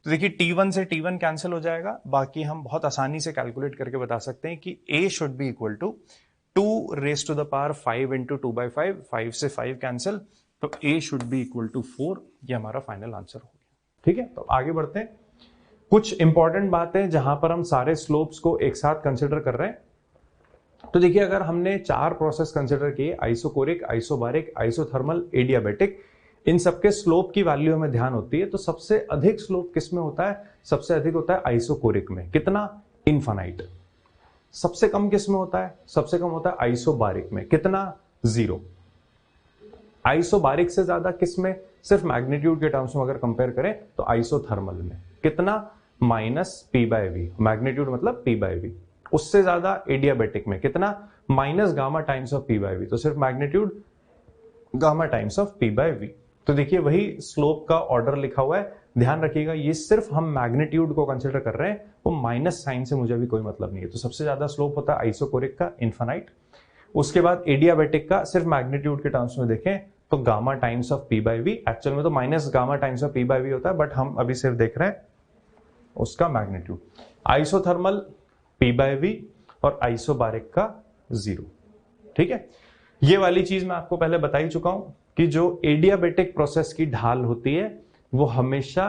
तो देखिए T1 से T1 कैंसिल हो जाएगा, बाकी हम बहुत आसानी से कैलकुलेट करके बता सकते हैं कि A should be equal to 2 raise to the power 5 into 2/5, 5 से 5 कैंसिल, तो A should be equal to 4। ये हमारा फाइनल आंसर हो गया। ठीक है, तो आगे बढ़ते हैं। कुछ इंपॉर्टेंट बातें जहां पर हम सारे स्लोप्स को एक साथ कंसिडर कर रहे हैं। तो देखिए अगर हमने 4 प्रोसेस कंसिडर किए, आइसोकोरिक, आइसोबारिक, आइसोथर्मल, एडियाबेटिक, इन सबके स्लोप की वैल्यू हमें ध्यान होती है। तो सबसे अधिक स्लोप किस में होता है? सबसे अधिक होता है आइसोकोरिक में। कितना? इनफाइनाइट। सबसे कम किस में होता है? सबसे कम होता है आइसोबारिक में। कितना? 0। आइसोबारिक से ज्यादा किस में? सिर्फ मैग्नीट्यूड के टर्म्स में अगर कंपेयर करें तो आइसोथर्मल में। कितना? -P/V। मैग्नीट्यूड मतलब P/V। उससे ज्यादा एडियाबेटिक में। कितना? Minus gamma times of P/V। तो सिर्फ magnitude gamma times of P/V। तो देखिए वही स्लोप का ऑर्डर लिखा हुआ है, ध्यान रखिएगा। ये सिर्फ हम मैग्नीट्यूड को कंसिडर कर रहे हैं, वो माइनस साइन से मुझे भी कोई मतलब नहीं है। तो सबसे ज्यादा स्लोप होता है आइसोकोरिक का, इनफाइनाइट। उसके बाद एडियाबेटिक का सिर्फ मैग्नीट्यूड के टर्म्स में देखें तो gamma times of P/V। Actual में तो minus gamma times of P/V होता है, बट हम अभी सिर्फ देख रहे हैं उसका मैग्नीट्यूड। आइसोथर्मल P/V और आइसोबारिक का 0। ठीक है, ये वाली चीज मैं आपको पहले बता ही चुका हूं कि जो एडियाबेटिक प्रोसेस की ढाल होती है वो हमेशा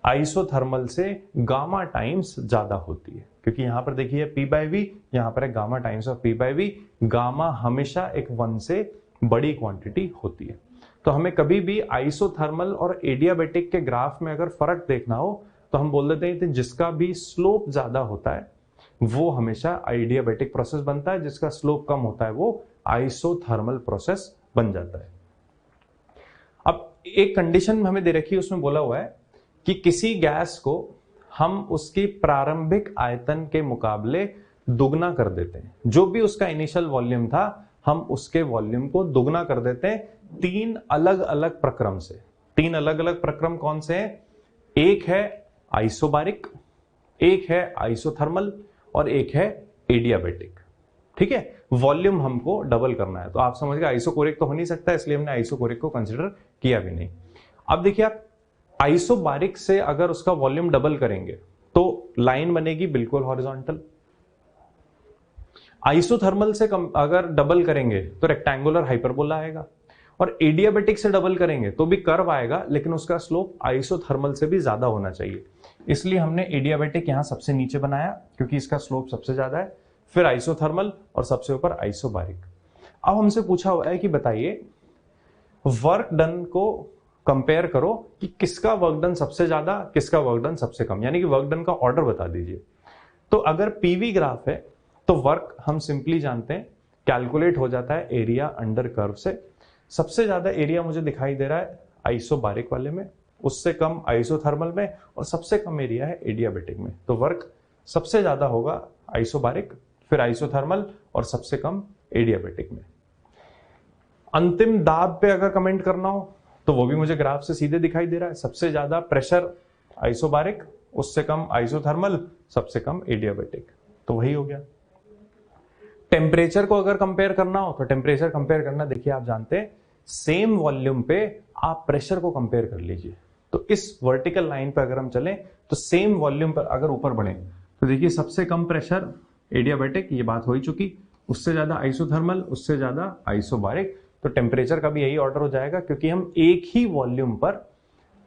आइसोथर्मल से गामा टाइम्स ज्यादा होती है, क्योंकि यहां पर देखिए P/V, यहां पर है gamma times of P/V। Gamma हमेशा एक 1 से बड़ी क्वांटिटी होती है। तो हमें कभी भी आइसोथर्मल और एडियाबेटिक के ग्राफ में अगर फर्क देखना हो तो हम बोल देते हैं कि जिसका भी स्लोप ज्यादा होता है वो हमेशा एडियाबेटिक प्रोसेस बनता है, जिसका स्लोप कम होता है वो आइसोथर्मल प्रोसेस बन जाता है। अब एक कंडीशन हमें दे रखी है, उसमें बोला हुआ है कि किसी गैस को हम उसकी प्रारंभिक आयतन के मुकाबले दुगना कर देते हैं। जो भी उसका इनिशियल वॉल्यूम था हम उसके वॉल्यूम को दुगना कर देते हैं 3 अलग अलग प्रक्रम से। तीन अलग अलग प्रक्रम कौन से हैं? एक है आइसोबारिक, एक है आइसोथर्मल और एक है एडियाबेटिक। ठीक है, वॉल्यूम हमको डबल करना है, तो आप समझ गए आइसोकोरिक तो हो नहीं सकता, इसलिए हमने आइसोकोरिक को कंसिडर किया भी नहीं। अब देखिए आप आइसोबारिक से अगर उसका वॉल्यूम डबल करेंगे तो लाइन बनेगी बिल्कुल हॉरिजॉन्टल। आइसोथर्मल से अगर डबल करेंगे तो रेक्टेंगुलर हाइपरबोला आएगा, और एडियाबेटिक से डबल करेंगे तो भी कर्व आएगा, लेकिन उसका स्लोप आइसोथर्मल से भी ज्यादा होना चाहिए। इसलिए हमने एडियाबेटिक यहां सबसे नीचे बनाया क्योंकि इसका स्लोप सबसे ज्यादा है, फिर आइसोथर्मल और सबसे ऊपर आइसोबारिक। अब हमसे पूछा हुआ है कि बताइए वर्क डन को कंपेयर करो कि किसका वर्क डन सबसे ज्यादा, किसका वर्क डन सबसे कम, यानी कि वर्क डन का ऑर्डर बता दीजिए। तो अगर पीवी ग्राफ है तो वर्क हम सिंपली जानते हैं कैलकुलेट हो जाता है एरिया अंडर कर्व से। सबसे ज्यादा एरिया मुझे दिखाई दे रहा है आइसोबारिक वाले में, उससे कम आइसोथर्मल में, और सबसे कम एरिया है एडियाबेटिक में। तो वर्क सबसे ज्यादा होगा आइसोबारिक, फिर आइसोथर्मल और सबसे कम एडियाबेटिक में। अंतिम दाब पे अगर कमेंट करना हो तो वो भी मुझे ग्राफ से सीधे दिखाई दे रहा है, सबसे ज्यादा प्रेशर आइसोबारिक, उससे कम आइसोथर्मल, सबसे कम एडियाबेटिक, तो वही हो गया। टेम्परेचर को अगर कंपेयर करना हो तो टेम्परेचर कंपेयर करना, देखिए आप जानते हैं सेम वॉल्यूम पे आप प्रेशर को कंपेयर कर लीजिए। तो इस वर्टिकल लाइन पे अगर हम चलें तो सेम वॉल्यूम पर अगर ऊपर बढ़े तो देखिए सबसे कम प्रेशर एडियाबेटिक, ये बात हो ही चुकी, उससे ज्यादा आइसोथर्मल, उससे ज्यादा आइसोबारिक। तो टेम्परेचर का भी यही ऑर्डर हो जाएगा, क्योंकि हम एक ही वॉल्यूम पर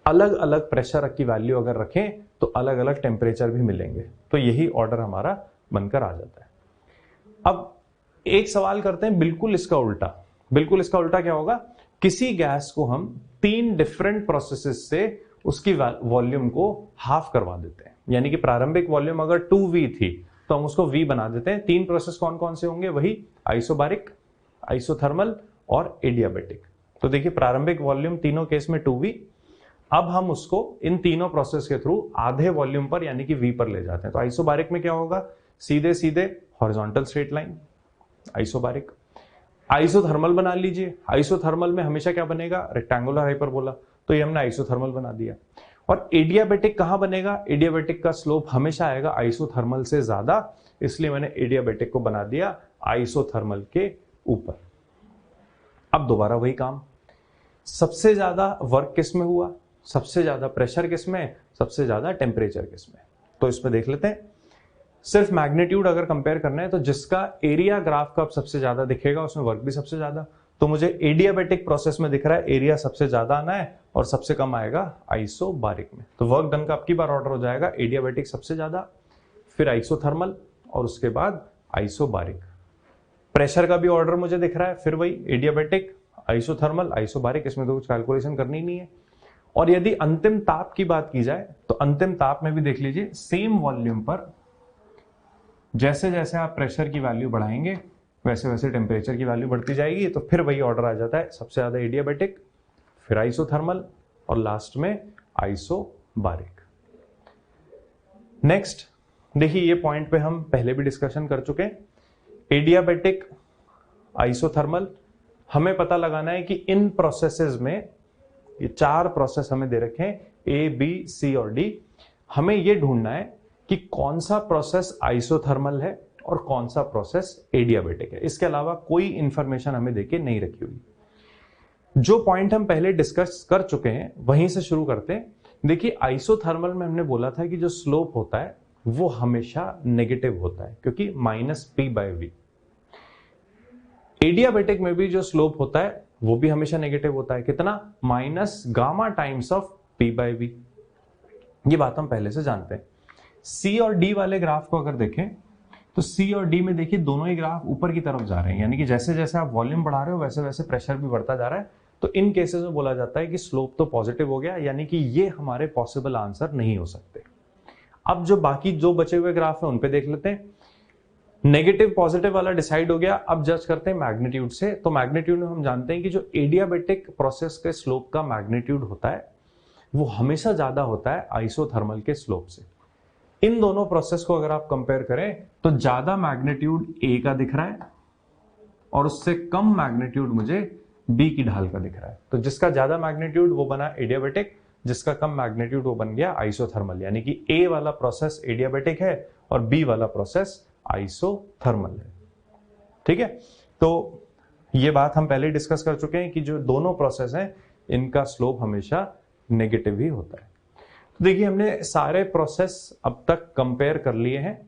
अलग अलग प्रेशर की वैल्यू अगर रखें तो अलग अलग टेम्परेचर भी मिलेंगे। तो यही ऑर्डर हमारा बनकर आ जाता है। अब एक सवाल करते हैं बिल्कुल इसका उल्टा। बिल्कुल इसका उल्टा क्या होगा? किसी गैस को हम तीन डिफरेंट प्रोसेसेस से उसकी वॉल्यूम को हाफ करवा देते हैं, यानी कि प्रारंभिक वॉल्यूम अगर 2V थी तो हम उसको V बना देते हैं। तीन प्रोसेस कौन कौन से होंगे? वही आइसोबारिक, आइसोथर्मल और एडियाबेटिक। तो देखिए प्रारंभिक वॉल्यूम तीनों केस में 2V, अब हम उसको इन तीनों प्रोसेस के थ्रू आधे वॉल्यूम पर यानी कि V पर ले जाते हैं। तो आइसोबारिक में क्या होगा? सीधे सीधे horizontal straight line isobaric. Isothermal बना लीजिए, आइसोथर्मल में हमेशा क्या बनेगा? रेक्टेंगुलर हाइपरबोला, तो ये हमने आइसोथर्मल बना दिया। और एडियाबेटिक कहां बनेगा? एडियाबेटिक का स्लोप हमेशा आएगा आइसोथर्मल से ज्यादा, इसलिए मैंने एडियाबेटिक को बना दिया आइसोथर्मल के ऊपर। अब दोबारा वही काम, सबसे ज्यादा वर्क किस में हुआ, सबसे ज्यादा प्रेशर किस में, सबसे ज्यादा टेम्परेचर किस में? तो इसमें देख लेते हैं। सिर्फ मैग्नीट्यूड अगर कंपेयर करना है तो जिसका एरिया ग्राफ का सबसे ज्यादा दिखेगा उसमें वर्क भी सबसे ज्यादा। तो मुझे एडियाबेटिक प्रोसेस में दिख रहा है एरिया सबसे ज्यादा आना है और सबसे कम आएगा आइसोबारिक में। तो वर्क डन का अब की बार ऑर्डर हो जाएगा एडियाबेटिक सबसे ज्यादा, फिर आइसोथर्मल और उसके बाद आइसोबारिक। प्रेशर का भी ऑर्डर मुझे दिख रहा है, फिर वही एडियाबेटिक, आइसोथर्मल, आइसोबारिक, इसमें तो कुछ कैलकुलेशन करनी नहीं है। और यदि अंतिम ताप की बात की जाए तो अंतिम ताप में भी देख लीजिए सेम वॉल्यूम पर जैसे जैसे आप प्रेशर की वैल्यू बढ़ाएंगे वैसे वैसे टेम्परेचर की वैल्यू बढ़ती जाएगी। तो फिर वही ऑर्डर आ जाता है, सबसे ज्यादा एडियाबेटिक, फिर आइसोथर्मल और लास्ट में आइसोबारिक। नेक्स्ट देखिए, ये पॉइंट पे हम पहले भी डिस्कशन कर चुके हैं। एडियाबेटिक, आइसोथर्मल, हमें पता लगाना है कि इन प्रोसेसेस में ये चार प्रोसेस हमें दे रखे हैं A, B, C और D। हमें ये ढूंढना है कि कौन सा प्रोसेस आइसोथर्मल है और कौन सा प्रोसेस एडियाबेटिक है। इसके अलावा कोई इंफॉर्मेशन हमें देके नहीं रखी हुई। जो पॉइंट हम पहले डिस्कस कर चुके हैं वहीं से शुरू करते हैं। देखिए आइसोथर्मल में हमने बोला था कि जो स्लोप होता है वो हमेशा नेगेटिव होता है क्योंकि -P/V। एडियाबेटिक में भी जो स्लोप होता है वो भी हमेशा नेगेटिव होता है, कितना? -γ टाइम्स ऑफ P/V। ये बात हम पहले से जानते हैं। C और D वाले ग्राफ को अगर देखें तो C और D में देखिए दोनों ही ग्राफ ऊपर की तरफ जा रहे हैं, यानी कि जैसे जैसे आप वॉल्यूम बढ़ा रहे हो वैसे वैसे प्रेशर भी बढ़ता जा रहा है। तो इन केसेस में बोला जाता है कि स्लोप तो पॉजिटिव हो गया, यानी कि ये हमारे पॉसिबल आंसर नहीं हो सकते। अब जो बाकी जो बचे हुए ग्राफ है उन पे देख लेते हैं। नेगेटिव पॉजिटिव वाला डिसाइड हो गया। अब जज करते हैं मैग्नीट्यूड से। तो मैग्नीट्यूड में हम जानते हैं कि जो एडियाबेटिक प्रोसेस के स्लोप का मैग्नीट्यूड होता है वो हमेशा ज्यादा होता है आइसोथर्मल के स्लोप से। इन दोनों प्रोसेस को अगर आप कंपेयर करें तो ज्यादा मैग्नीट्यूड A का दिख रहा है और उससे कम मैग्नीट्यूड मुझे बी की ढाल का दिख रहा है। तो जिसका ज्यादा मैग्नीट्यूड वो बना एडियाबेटिक, जिसका कम मैग्नीट्यूड वो बन गया आइसोथर्मल, यानी कि ए वाला प्रोसेस एडियाबेटिक है और बी वाला प्रोसेस आइसोथर्मल है। ठीक है, तो ये बात हम पहले डिस्कस कर चुके हैं कि जो दोनों प्रोसेस हैं इनका स्लोप हमेशा नेगेटिव ही होता है। तो देखिए हमने सारे प्रोसेस अब तक कंपेयर कर लिए हैं,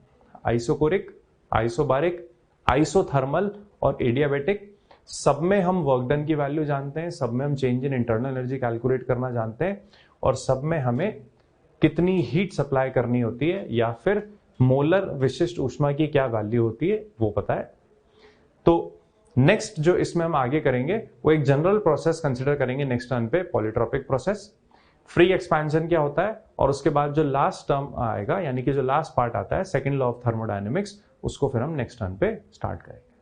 आइसोकोरिक, आइसोबारिक, आइसोथर्मल और एडियाबेटिक। सब में हम वर्क डन की वैल्यू जानते हैं, सब में हम change in internal energy calculate करना जानते हैं, और सब में हमें कितनी हीट सप्लाई करनी होती है या फिर मोलर विशिष्ट ऊष्मा की क्या वैल्यू होती है वो पता है। तो नेक्स्ट जो इसमें हम आगे करेंगे वो एक जनरल प्रोसेस कंसिडर करेंगे नेक्स्ट टर्न पे, पॉलीट्रॉपिक प्रोसेस। फ्री एक्सपेंशन क्या होता है, और उसके बाद जो लास्ट टर्म आएगा यानी कि जो लास्ट पार्ट आता है सेकंड लॉ ऑफ थर्मोडायनेमिक्स, उसको फिर हम नेक्स्ट टर्न पे स्टार्ट करेंगे।